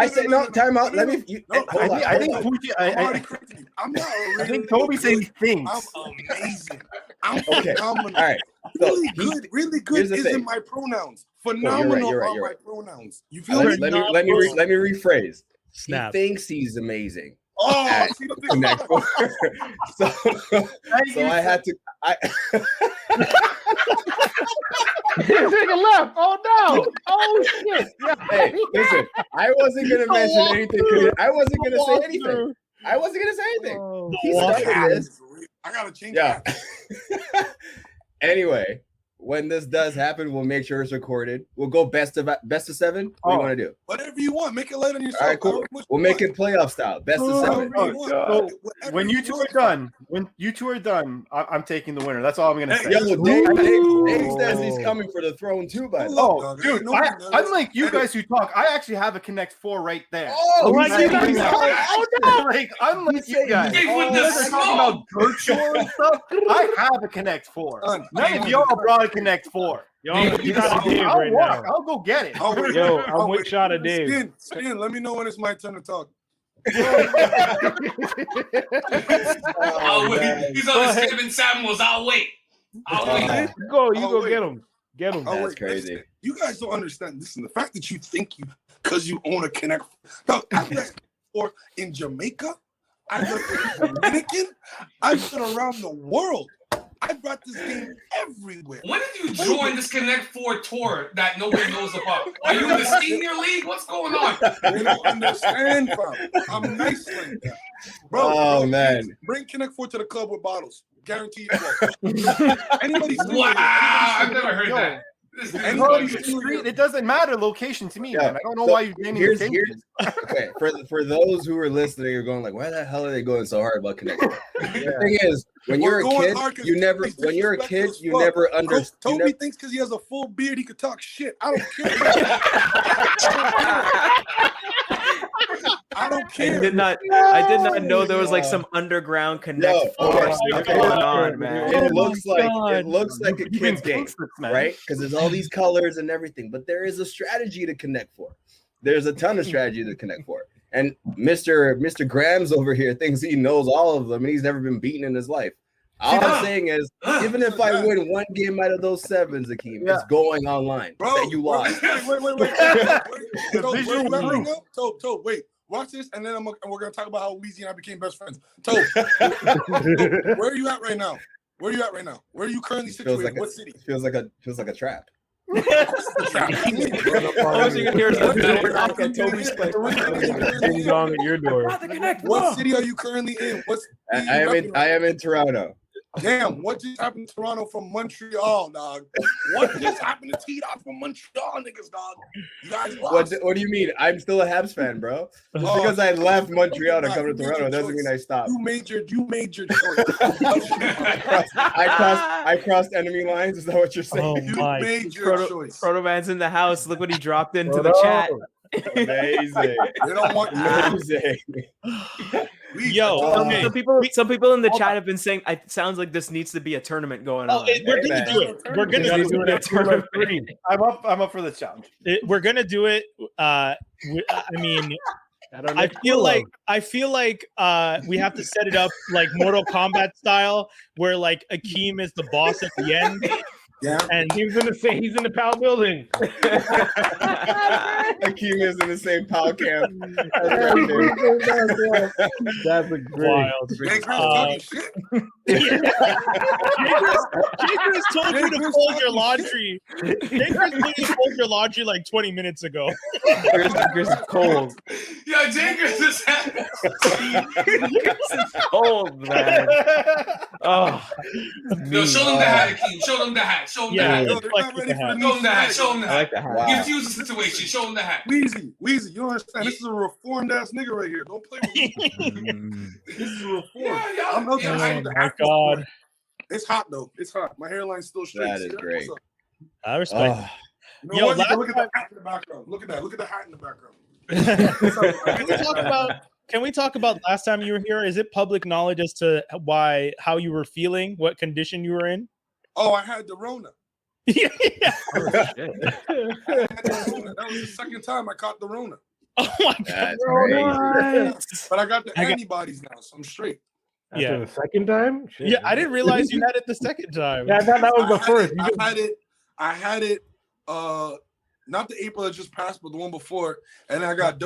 said, time out. Let me. Hold on. I think Toby said he thinks. I'm amazing. I'm Okay. phenomenal. All right. Really good isn't my pronouns. Phenomenal are my pronouns. You feel me? Let me rephrase. Snap. He thinks he's amazing. Oh, at see the thing. Connect 4. so I had to. This nigga left. Oh no! Oh shit! Yeah. Hey, listen. I wasn't gonna mention anything. I wasn't gonna say anything. He started this. I gotta change. Yeah. Anyway, when this does happen, we'll make sure it's recorded. We'll go best of 7. What do you want to do? Whatever you want. Make it light on yourself. All right, cool. We'll make it playoff style. Best of 7. So when you two are done, I'm taking the winner. That's all I'm gonna say. Yo, Dave says he's coming for the throne too, by the way. Oh, dude, unlike you guys who talk, I actually have a Connect 4 right there. Oh, like you guys. Oh no! Like unlike you guys, you guys are talking about virtual and stuff. I have a Connect 4. None of y'all brought a Connect 4. Yo, you got a Dave right now. I'll go get it. Yo, I'm with shot of Dave. Spin, let me know when it's my turn to talk. He's on the Kevin Samuels. I'll wait. You go get him. Get him. That's crazy. Listen, you guys don't understand. Listen, the fact that you think because you own a Connect. No, I've got for in Jamaica. I've got in Dominican. I've been around the world. I brought this game everywhere. When did you join this Connect 4 tour that nobody knows about? Are you in the senior league? What's going on? You don't understand, bro. I'm nice like that. Bro, man. Bring Connect 4 to the club with bottles. Guarantee you. Anybody? Wow, I've never heard that. It doesn't matter location to me, man. I don't know why you're naming here's okay. For those who are listening, you're going like, why the hell are they going so hard about Connect? The thing is, when you're a kid, you never understand. Toby thinks because he has a full beard, he could talk shit. I don't care. I don't care. I did not know there was like some underground Connect 4 stuff going on, man. It looks like a kid's game, right? Because there's all these colors and everything, but there is a strategy to Connect 4. There's a ton of strategy to Connect 4. And Mr. Grams over here thinks he knows all of them and he's never been beaten in his life. All I'm saying is, even if I win one game out of those 7s, Akeem, it's going online. Bro, that you lost. Wait. Wait. Watch this, and then we're gonna talk about how Weezy and I became best friends. Toad, where are you at right now? Where are you currently situated? What city? Feels like a trap. All you can hear is the knock at Toby's place. Ding dong at your door. What city are you currently in? I am in Toronto. Damn, what just happened to Toronto from Montreal, dog? What just happened to T-Dot from Montreal, niggas, dog? You guys lost. What do you mean? I'm still a Habs fan, bro. Just because I left Montreal to come to Toronto doesn't mean I stopped. You made your choice. I crossed enemy lines. Is that what you're saying? Oh you made your choice. Proto-Man's in the house. Look what he dropped into the chat. Amazing. They don't want amazing. Yo, some people in the chat have been saying it sounds like this needs to be a tournament going on. We're gonna do it. We're gonna do it. I'm up for the challenge. We're gonna do it. I mean, I feel like we have to set it up like Mortal Kombat style, where like Akeem is the boss at the end. Yeah, and he's in the PAL building. Akeem is in the same PAL camp. That's a great. Wild. Jake told you to fold your laundry. Jake told you to fold your laundry like 20 minutes ago. Chris is cold. Yo, Jake is cold, man. Oh, no, show them the hat, Akeem. Show them the hat. Show them the hat. No, they're not ready for the Show them the hat. Show them the hat. I like the hat. Wow. Diffuse the situation. Show them the hat. Weezy, you don't understand. This is a reformed ass nigga right here. Don't play with me. This is a reform. I'm not Oh my god. It's hot though. It's hot. My hairline's still straight. That is great. I respect. You know what? Look at the hat in the background. Look at that. Look at the hat in the background. Can we talk about last time you were here? Is it public knowledge as to how you were feeling, what condition you were in? Oh, I had the Rona. That was the second time I caught the Rona. Oh my God! But I got the antibodies now, so I'm straight. After the second time? Shit, yeah, I didn't realize you had it the second time. Yeah, I thought that was the first. I had it. Not the April that just passed, but the one before. And I got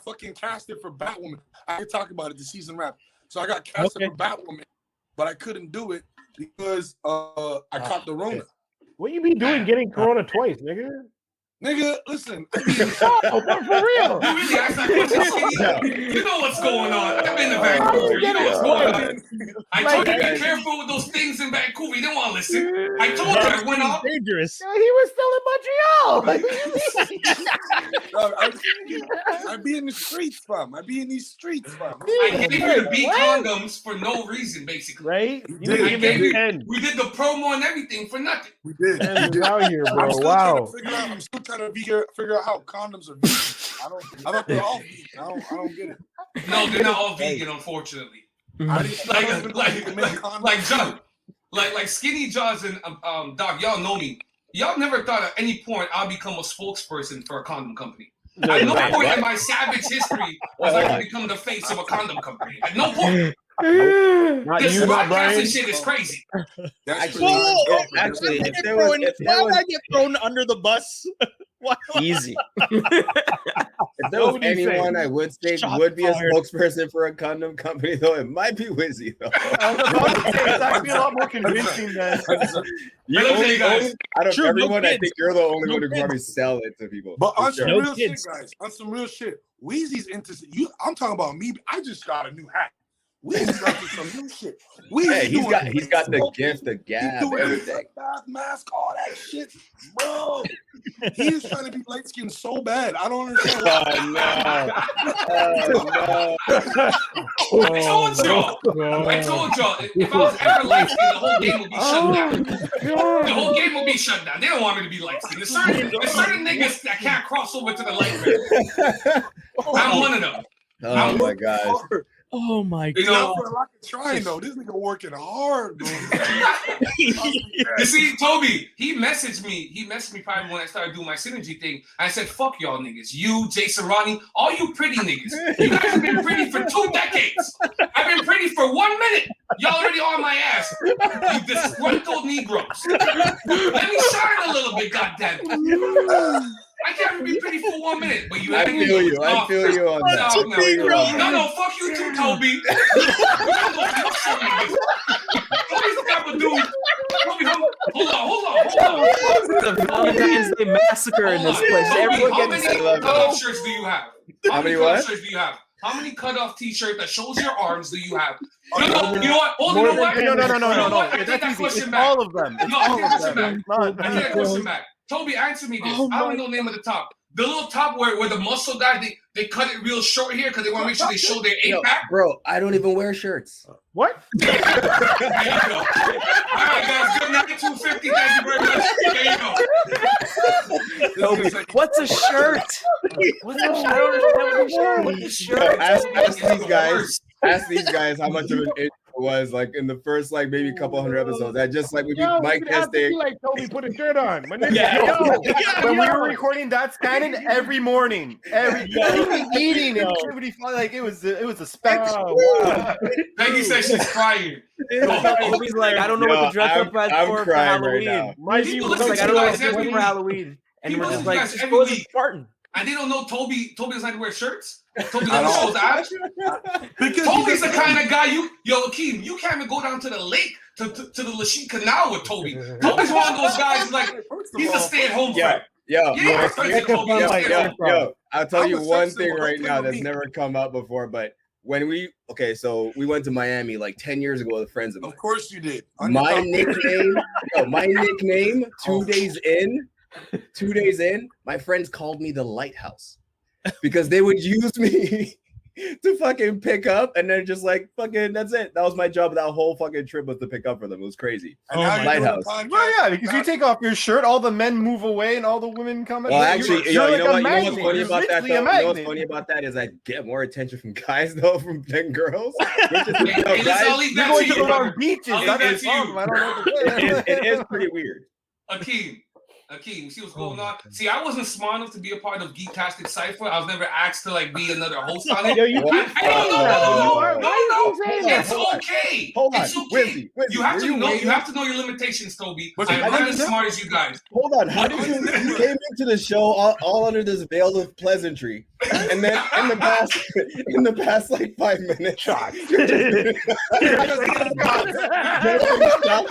fucking casted for Batwoman. I could talk about it. The season wrap. So I got casted for Batwoman, but I couldn't do it because I caught the Rona. What you be doing getting corona twice, nigga? Nigga, listen. For real. You really asked that question? You know what's going on. I've been to Vancouver. You know what's going on. I told you to be careful with those things in Vancouver. You didn't want to listen. I told you I went out. Dangerous. He was still in Montreal. I be in the streets, fam. I be in these streets, fam. I gave you the B condoms for no reason, basically. Right? We did the promo and everything for nothing. We did. Out here, bro. I'm still trying to figure out how condoms are vegan. I thought they're all vegan. I don't get it. No, they're not all vegan, unfortunately. Like Skinny Jaws and Doc, y'all know me. Y'all never thought at any point I'll become a spokesperson for a condom company. At no point in my savage history was I going to become the face of a condom company. At no point. This podcasting shit is crazy. Actually, why would I get thrown under the bus? Easy. If there was anyone I would say would be a spokesperson for a condom company, though, it might be Wizzy, though. It's actually a lot more convincing than. Out of everyone, I think you're the only one who can probably sell it to people. But on some real shit, guys, on some real shit, Weezy's into you. I'm talking about me. I just got a new hat. Weezy's up to some new shit. Hey, he's got the gift, the gab, everything. Mask, all that shit, bro. He's trying to be light skinned so bad. I don't understand. I told y'all. If I was ever light skinned, the whole game would be shut down. The whole game would be shut down. They don't want me to be light skinned. There's certain niggas that can't cross over to the light man. I'm one of them. Oh my gosh. Oh my God! God! For a lack of trying though, this nigga working hard, bro. You see, Toby, he messaged me probably when I started doing my synergy thing. I said, "Fuck y'all niggas, you, Jason, Ronnie, all you pretty niggas. You guys have been pretty for 2 decades. I've been pretty for 1 minute. Y'all already on my ass. You disgruntled Negroes. Let me shine a little bit, goddamn." I can't be pretty for 1 minute, but you. I feel you on that. No, fuck you too, Toby. Toby's the type of dude. Toby, hold on. The Valentine's Day massacre in this place. Everyone How many cutoff shirts do you have? How many what? Shirts do you have? How many cutoff T-shirts that shows your arms do you have? No, you know what? No. I take that question back. All of them. I take that question back. Toby, answer me this. I don't know the name of the top. The little top where the muscle guy, they cut it real short here because they want to make sure they show their 8-pack. Bro, I don't even wear shirts. What? There you go. All right, guys. Good night, 250. Thank you very much. There you go. Toby, what's a shirt? What's a shirt? Ask these guys how much of an intro was like in the first maybe a couple hundred episodes. I just would be Mike testing. Like Toby, put a shirt on. When we were recording That's Canon every morning, eating and everybody like it was a spectacle. Peggy says she's crying. Toby's like, I don't know what to dress up as for Halloween. People looks like I don't know what to dress up for Halloween, and we're just like, just go as a Spartan. And they don't know Toby doesn't like to wear shirts. Toby doesn't show his abs. Toby's the kind of guy Akeem, you can't even go down to the lake to the Lachine Canal with Toby. Toby's one of those guys who's like he's a stay-at-home friend. Yo, I'll tell you one thing right now that's never come up before, but when we went to Miami 10 years ago with friends of mine. Of course you did. My nickname 2 days in, my friends called me the Lighthouse because they would use me to fucking pick up and then just fucking that's it. That was my job. That whole fucking trip was to pick up for them. It was crazy. Lighthouse. Well, yeah, because you take off your shirt, all the men move away and all the women come in. Well, actually, you know what's funny about that? You know what's funny about that is I get more attention from guys though than girls. You're going to the wrong beaches. That is fun. I don't know. It is pretty weird. Akeem, see what's going on? See, I wasn't smart enough to be a part of Geektastic Cypher. I was never asked to like be another host on it. Yo, you keep It's okay. Hold on. It's okay. Wizzy, You have to know. waiting? You have to know your limitations, Toby. But I'm I not didn't as smart as you guys. Hold on. How did you came into the show all under this veil of pleasantry, and then in the past like 5 minutes, shots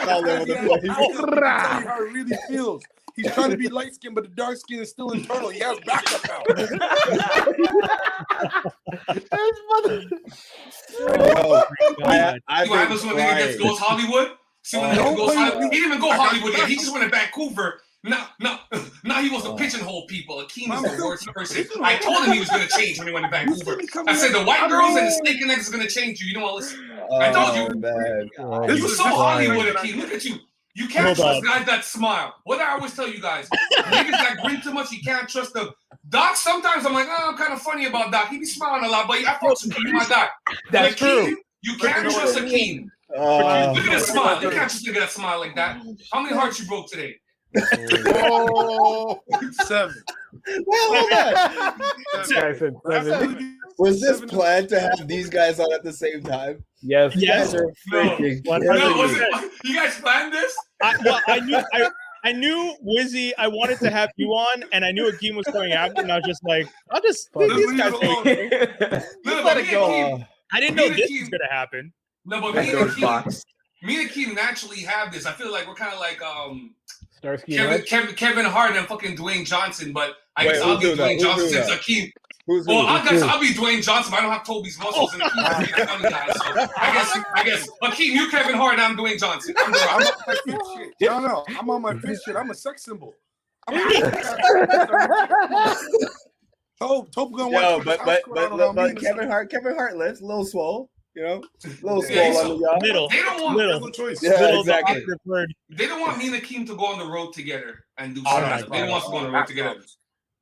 all over the place. I can tell you how it really feels. He's trying to be light skinned, but the dark skin is still internal. He has backup now. You have this one nigga that goes Hollywood. See when nigga goes Hollywood. He didn't even go Hollywood yet. He just went to Vancouver. Now he wants to pigeonhole people. Akeem is the worst person. I told him he was going to change when he went to Vancouver. I said the white girls and the snake and eggs are going to change you. You don't want to listen. I told you. You're so Hollywood, Akeem. Look at you. You can't trust guys that smile. What I always tell you guys, niggas that grin too much, you can't trust them. Doc, sometimes I'm like, I'm kind of funny about Doc. He be smiling a lot, but I fuck with you, my Doc. That's true. You can't trust Akeem. Look at his smile. You can't just look at that smile like that. How many hearts you broke today? 7. Was this planned to have these guys on at the same time? Yes. You guys are freaking. You guys planned this? I knew Wizzy. I wanted to have you on, and I knew Akeem was coming after, and I was just like, I'll just leave these guys. Let it go. I didn't know this was gonna happen. No, but me and Akeem naturally have this. I feel like we're kind of like Kevin Hart and fucking Dwayne Johnson, but I guess I'll be Dwayne Johnson since Akeem. I guess I'll be Dwayne Johnson, but I don't have Toby's muscles and Akeem guy. So I guess Akeem, you Kevin Hart, and I'm Dwayne Johnson. I'm on my fit shit. No, I'm on my fit shit. I'm a sex symbol. Toby gonna watch. But Kevin Hart lives a little swole. You know, a little swole on the yacht. They don't want little choice. Yeah, exactly. They don't want me and Akeem to go on the road together and do stuff. They don't want us to go on the road together.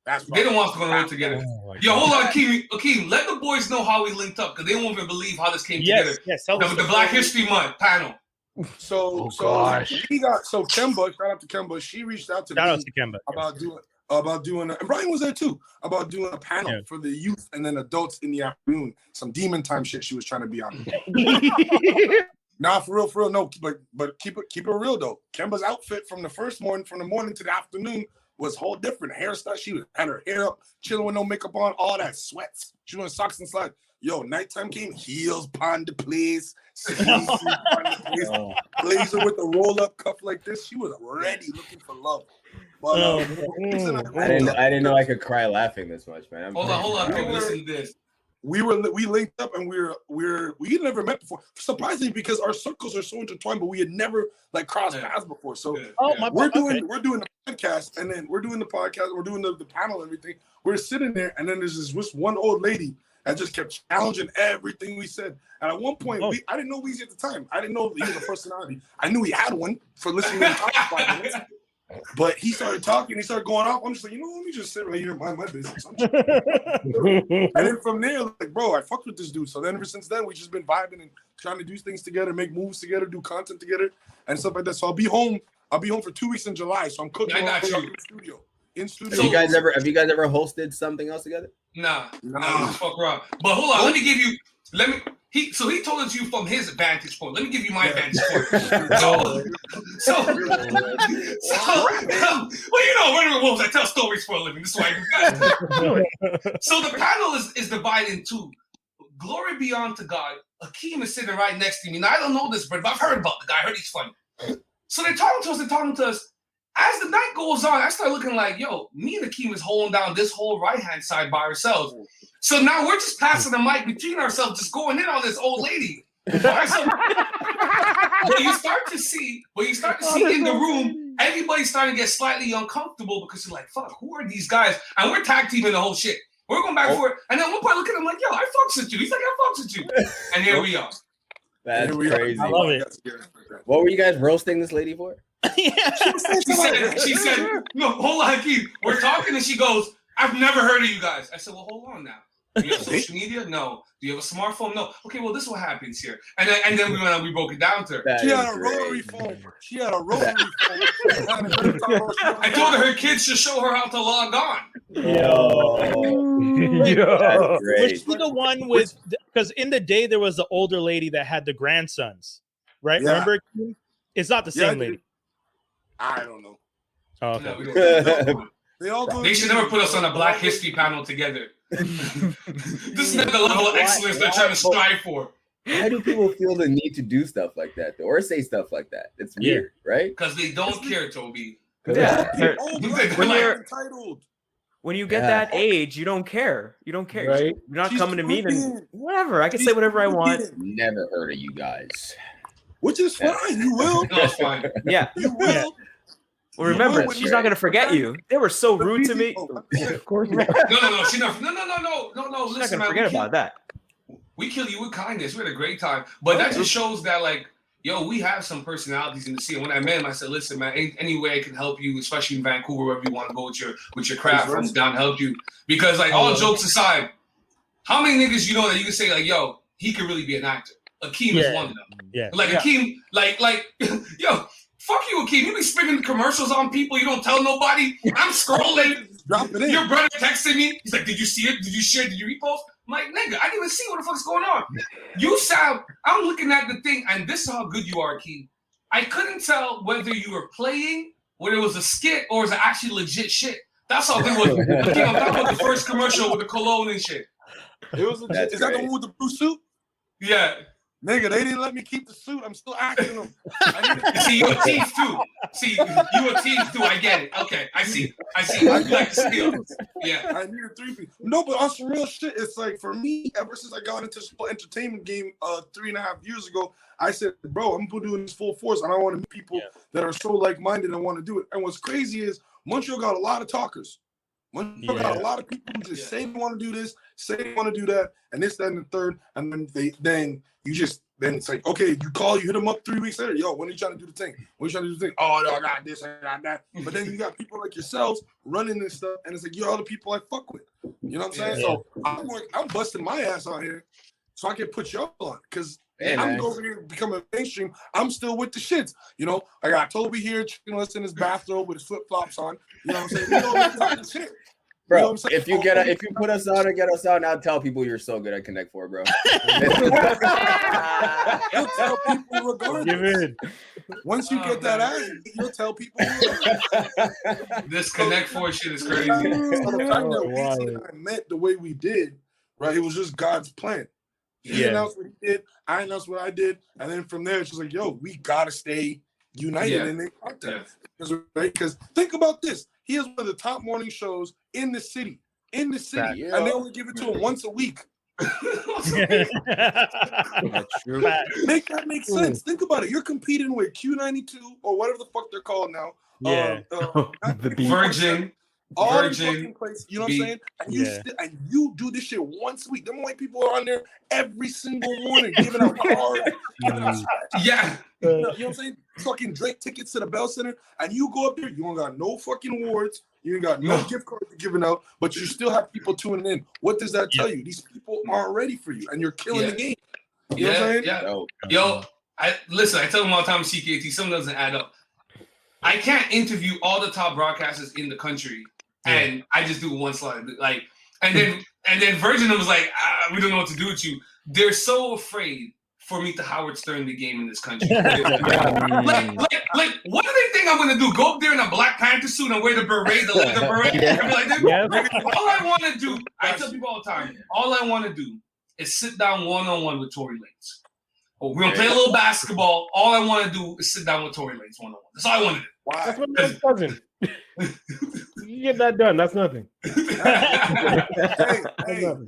They don't want us to go on the road together. Yo, hold on, Akeem, let the boys know how we linked up because they won't even believe how this came together. Yes, tell us the Black History Month panel. So Kemba, shout out to Kemba. She reached out to me about doing and Brian was there too, about doing a panel for the youth and then adults in the afternoon. Some demon time shit she was trying to be on. Nah, for real, no, but keep it real though. Kemba's outfit from the morning to the afternoon was whole different. Hairstyle, she had her hair up, chilling with no makeup on, all that sweats. She was in socks and slides. Yo, nighttime came, heels upon the place, blazer with a roll-up cuff like this. She was ready, looking for love. But, I didn't know I could cry laughing this much, man. Hold on, people listen to this. We linked up and we never met before. Surprisingly, because our circles are so intertwined, but we had never like crossed paths before. So we're doing the podcast, and then we're doing the podcast, we're doing the panel and everything. We're sitting there, and then there's this one old lady that just kept challenging everything we said. And at one point, I didn't know Weezy at the time. I didn't know he was a personality. I knew he had one for listening to him talk for 5 minutes. But he started talking, he started going off. I'm just like, let me just sit right here and mind my business. And then from there, like, bro, I fucked with this dude. So then ever since then, we've just been vibing and trying to do things together, make moves together, do content together, and stuff like that. So I'll be home for 2 weeks in July. So I'm cooking in studio. Have you guys ever hosted something else together? Nah, fuck wrong. But hold on, he told it to you from his vantage point. Let me give you my vantage point. Well, we're the wolves. I tell stories for a living. This is why So the panel is divided in two. Glory be unto God. Akeem is sitting right next to me. Now I don't know this, but I've heard about the guy. I heard he's funny. So they're talking to us. As the night goes on, I start looking like, me and Akeem is holding down this whole right-hand side by ourselves. So now we're just passing the mic between ourselves, just going in on this old lady. Right? So, but you start to see in the room, everybody's starting to get slightly uncomfortable because you're like, fuck, who are these guys? And we're tag teaming the whole shit. We're going back and forth. And then at one point I look at him like, I fucks with you. He's like, I fucks with you. And here we are. That's crazy. I love it. What were you guys roasting this lady for? She said, no, hold on, Keith. We're talking and she goes, I've never heard of you guys. I said, well, hold on now. Do you have social media? No. Do you have a smartphone? No. Okay, well, this is what happens here. And then we broke it down to her. She had a rotary phone. She had a rotary phone. I told her kids should show her how to log on. Which was the one with, because in the day there was the older lady that had the grandsons, right? Yeah. Remember? It's not the same lady. I don't know. Oh, okay. No, we don't. They should never put us on a Black History panel together. This is not the level of excellence they're trying to strive for. Why do people feel the need to do stuff like that, though, or say stuff like that? It's weird, right? Because they don't care, Toby. Yeah. entitled. When you get that age, you don't care. You don't care. Right? You're not coming to me and whatever. I can say whatever I want. Never heard of you guys. Which is fine. You will. No, it's fine. Yeah. You will. Well, remember, she's not gonna forget you. They were so rude to me. Of course. No. She never. No. She's not Listen, gonna man, forget about that. We kill you with kindness. We had a great time. But that just shows that, like, yo, we have some personalities in the scene. When I met him, I said, listen, man, any way I can help you, especially in Vancouver, wherever you want to go with your craft, I'm down to help you. Because, like, all jokes aside, how many niggas you know that you can say, like, yo, he could really be an actor? Akeem is one of them. Yeah. Like, Akeem, like, yo, fuck you, Akeem. You be spinning commercials on people. You don't tell nobody. I'm scrolling. Drop it in. Your brother texted me. He's like, did you see it? Did you share? Did you repost? I'm like, nigga, I didn't even see what the fuck's going on. You sound, I'm looking at the thing, and this is how good you are, Akeem. I couldn't tell whether you were playing, whether it was a skit, or was it actually legit shit. That's how good it was. Akeem, I'm talking about the first commercial with the cologne and shit. It was legit. Is that the one with the blue suit? Yeah. Nigga, they didn't let me keep the suit. I'm still acting them. See, you a tease too. See, you a tease too. I get it. Okay, I see. You like the steal. Yeah. I need a 3-piece. No, but on some real shit, it's like for me, ever since I got into the entertainment game 3.5 years ago, I said, bro, I'm doing this full force, and I want to meet people that are so like-minded and want to do it. And what's crazy is Montreal got a lot of talkers. Montreal got a lot of people who just say they want to do this, say they want to do that, and this, that, and the third, and then then it's like, okay, you hit them up 3 weeks later. Yo, when are you trying to do the thing? When are you trying to do the thing? Oh, no, I got this, I got that. But then you got people like yourselves running this stuff, and it's like, you're all the people I fuck with. You know what I'm saying? So I'm busting my ass out here so I can put y'all on. Because I'm over here becoming mainstream. I'm still with the shits. You know, I got Toby here, checking us in his bathrobe with his flip-flops on. You know what I'm saying? You know what I'm talking shit. Bro, You know what I'm saying? if you put us on or get us on, I'll tell people you're so good at Connect 4, bro. You'll tell people regardless. Give in. Once you get that ass, you'll tell people. This Connect 4 shit is crazy. So the fact that we and I met the way we did, right? It was just God's plan. He announced what he did, I announced what I did, and then from there it's just like, yo, we gotta stay united in the content. Because think about this. He has one of the top morning shows in the city. And they only give it to him once a week. That's true. Make that make sense. Think about it. You're competing with Q92 or whatever the fuck they're called now. Yeah. Virgin. All these fucking places, you know what I'm saying? And you do this shit once a week. Them white people are on there every single morning giving out cards. Yeah. You know what I'm saying? Fucking Drake tickets to the Bell Center, and you go up there, you don't got no fucking awards, you ain't got no gift cards giving out, but you still have people tuning in. What does that tell you? These people aren't ready for you, and you're killing the game. You know what I'm saying? Yeah. Yo, I tell them all the time, CKT, something doesn't add up. I can't interview all the top broadcasters in the country, and I just do one slide. Like, and then Virgin was like, we don't know what to do with you. They're so afraid for me to Howard Stern the game in this country. like, what do they think I'm gonna do? Go up there in a Black Panther suit and wear the beret, the leather beret? And be like, all I want to do, I tell people all the time, all I want to do is sit down one-on-one with Tory Lanez. Oh, we're gonna play a little basketball. All I want to do is sit down with Tory Lanez one-on-one. That's all I want to do. Why? That's what my cousin. You get that done. That's nothing. Hey,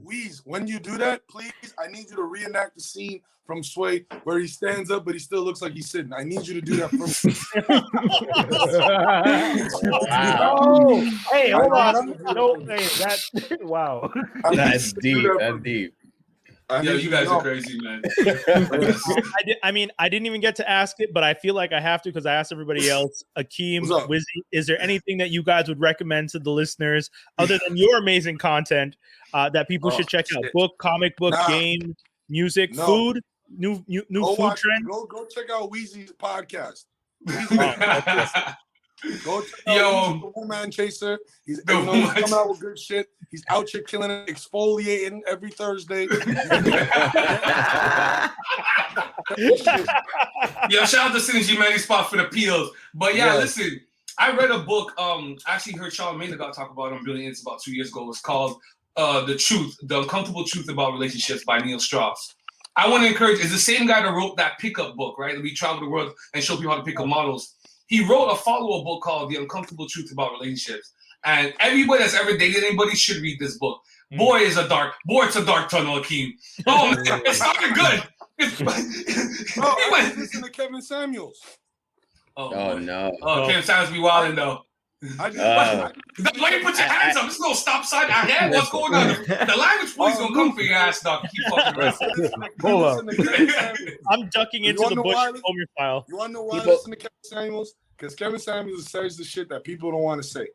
Weez, when you do that, please, I need you to reenact the scene from Sway where he stands up, but he still looks like he's sitting. I need you to do that for me. Oh, hey, hold on. No, hey, that wow. That's deep. That's deep. Yo, you guys are crazy, man. I didn't even get to ask it, but I feel like I have to because I asked everybody else. Akeem, Wizzy, is there anything that you guys would recommend to the listeners other than your amazing content that people should check out? Book, comic book, game, music, food, new food trend? Go check out Weezy's podcast. Go check out Weezy, the Woman Chaser. He's coming out with good shit. He's out here killing it, exfoliating every Thursday. Yo, shout out to Synergy Manny Spot for the peels. But listen, I read a book. I actually heard Charlamagne the God talk about it on Brilliant It's about 2 years ago. It's called The Uncomfortable Truth About Relationships by Neil Strauss. I want to encourage, it's the same guy that wrote that pickup book, right? We travel the world and show people how to pick up models. He wrote a follow-up book called The Uncomfortable Truth About Relationships. And everybody that's ever dated anybody should read this boy, it's a dark tunnel, Akeem. Oh, man, it started good. I listen to Kevin Samuels. Oh no. Kevin Samuels be wilding though. Why you put your hands up? There's no stop sign. I had what's going on. The language police gonna come for your ass, dog. Keep fucking around. Hold up. I'm ducking into the bush Homer file. You wanna know why I listen to Kevin Samuels? Because Kevin Samuels says the shit that people don't want to say.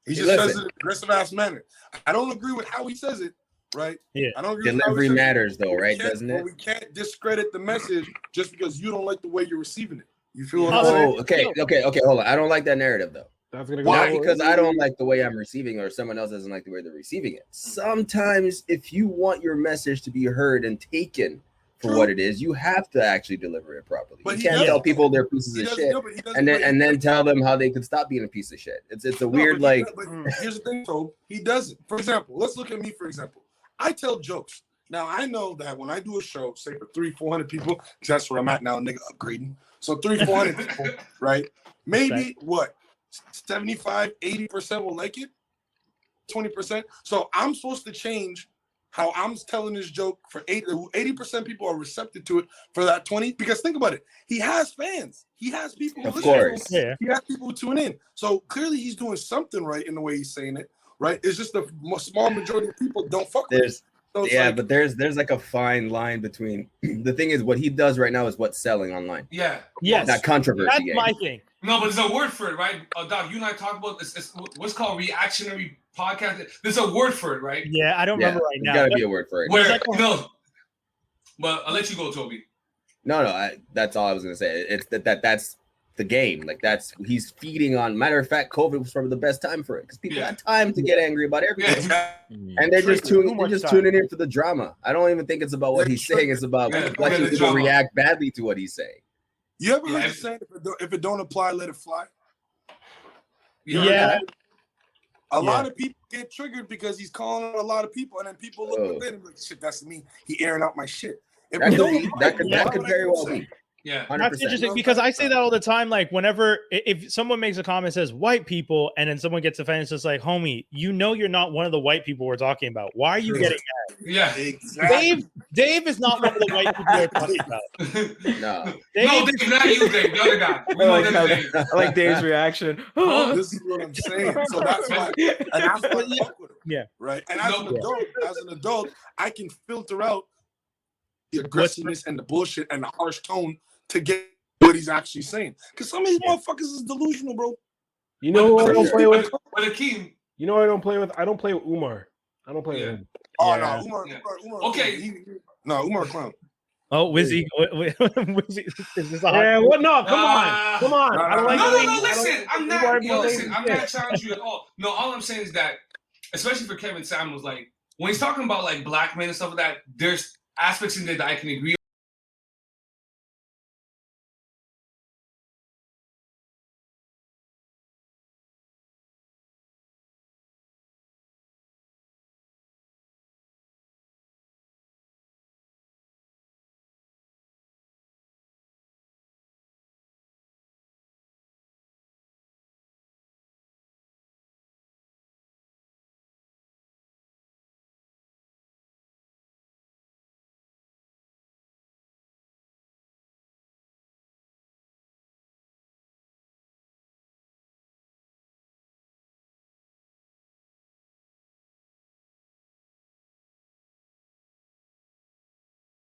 He just says it in an aggressive ass manner. I don't agree with how he says it, right? Yeah. I don't agree Delivery matters though, right? Doesn't it? We can't discredit the message just because you don't like the way you're receiving it. You feel what I'm saying? Okay. Hold on. I don't like that narrative though. That's gonna Not because I don't like the way I'm receiving or someone else doesn't like the way they're receiving it. Sometimes if you want your message to be heard and taken for what it is, you have to actually deliver it properly. But you can't tell people they're pieces of shit and then tell them how they could stop being a piece of shit. It's a weird But here's the thing, though. He doesn't. For example, let's look at me. For example, I tell jokes. Now I know that when I do a show, say for 300-400 people, because that's where I'm at now, nigga, upgrading. So 300-400 people, right? Maybe what? 75-80% will like it. 20%. So I'm supposed to change how I'm telling this joke for 80% people are receptive to it for that 20. Because think about it, he has fans. He has people who listen to him. He has people who tune in. So clearly he's doing something right in the way he's saying it. Right? It's just the small majority of people don't fuck with it. So but there's like a fine line between the thing is what he does right now is what's selling online. Yeah. Yes. Not controversy. That's my thing. No, but there's a word for it, right? Doc, you and I talked about this. It's what's called reactionary podcast. There's a word for it, right? Yeah, I don't remember right now. There's got to be a word for it. But I'll let you go, Toby. No, that's all I was gonna say. It's that's the game. Like he's feeding on. Matter of fact, COVID was probably the best time for it because people had time to get angry about everything, and they're just tuning in for the drama. I don't even think it's about what he's saying. It's about letting people react badly to what he's saying. You ever heard the saying, if it don't apply, let it fly? A lot of people get triggered because he's calling out a lot of people, and then people look at him like, shit, that's me. He airing out my shit. That could very well be. Yeah, 100%. That's interesting because I say that all the time. Like whenever if someone makes a comment that says white people, and then someone gets offended, it's just like, homie, you know you're not one of the white people we're talking about. Why are you getting mad? Yeah, exactly. Dave is not one of the white people we're talking about. No, Dave, not you, Dave. The other guy. I like Dave's reaction. This is what I'm saying. So that's why. And that's why I fuck with him. Yeah. Right. And as an adult, I can filter out the aggressiveness and the bullshit and the harsh tone to get what he's actually saying. Because some of these motherfuckers is delusional, bro. You know what I don't play with? But Akeem. You know what I don't play with? I don't play with Umar. I don't play with him. Oh, no. Umar. Okay. Umar clown. Oh, Wizzy. Wizzy. Is this what? No, come on. I don't like no, listen. I'm not challenging you at all. No, all I'm saying is that, especially for Kevin Samuels, like, when he's talking about, like, black men and stuff like that, there's aspects in there that I can agree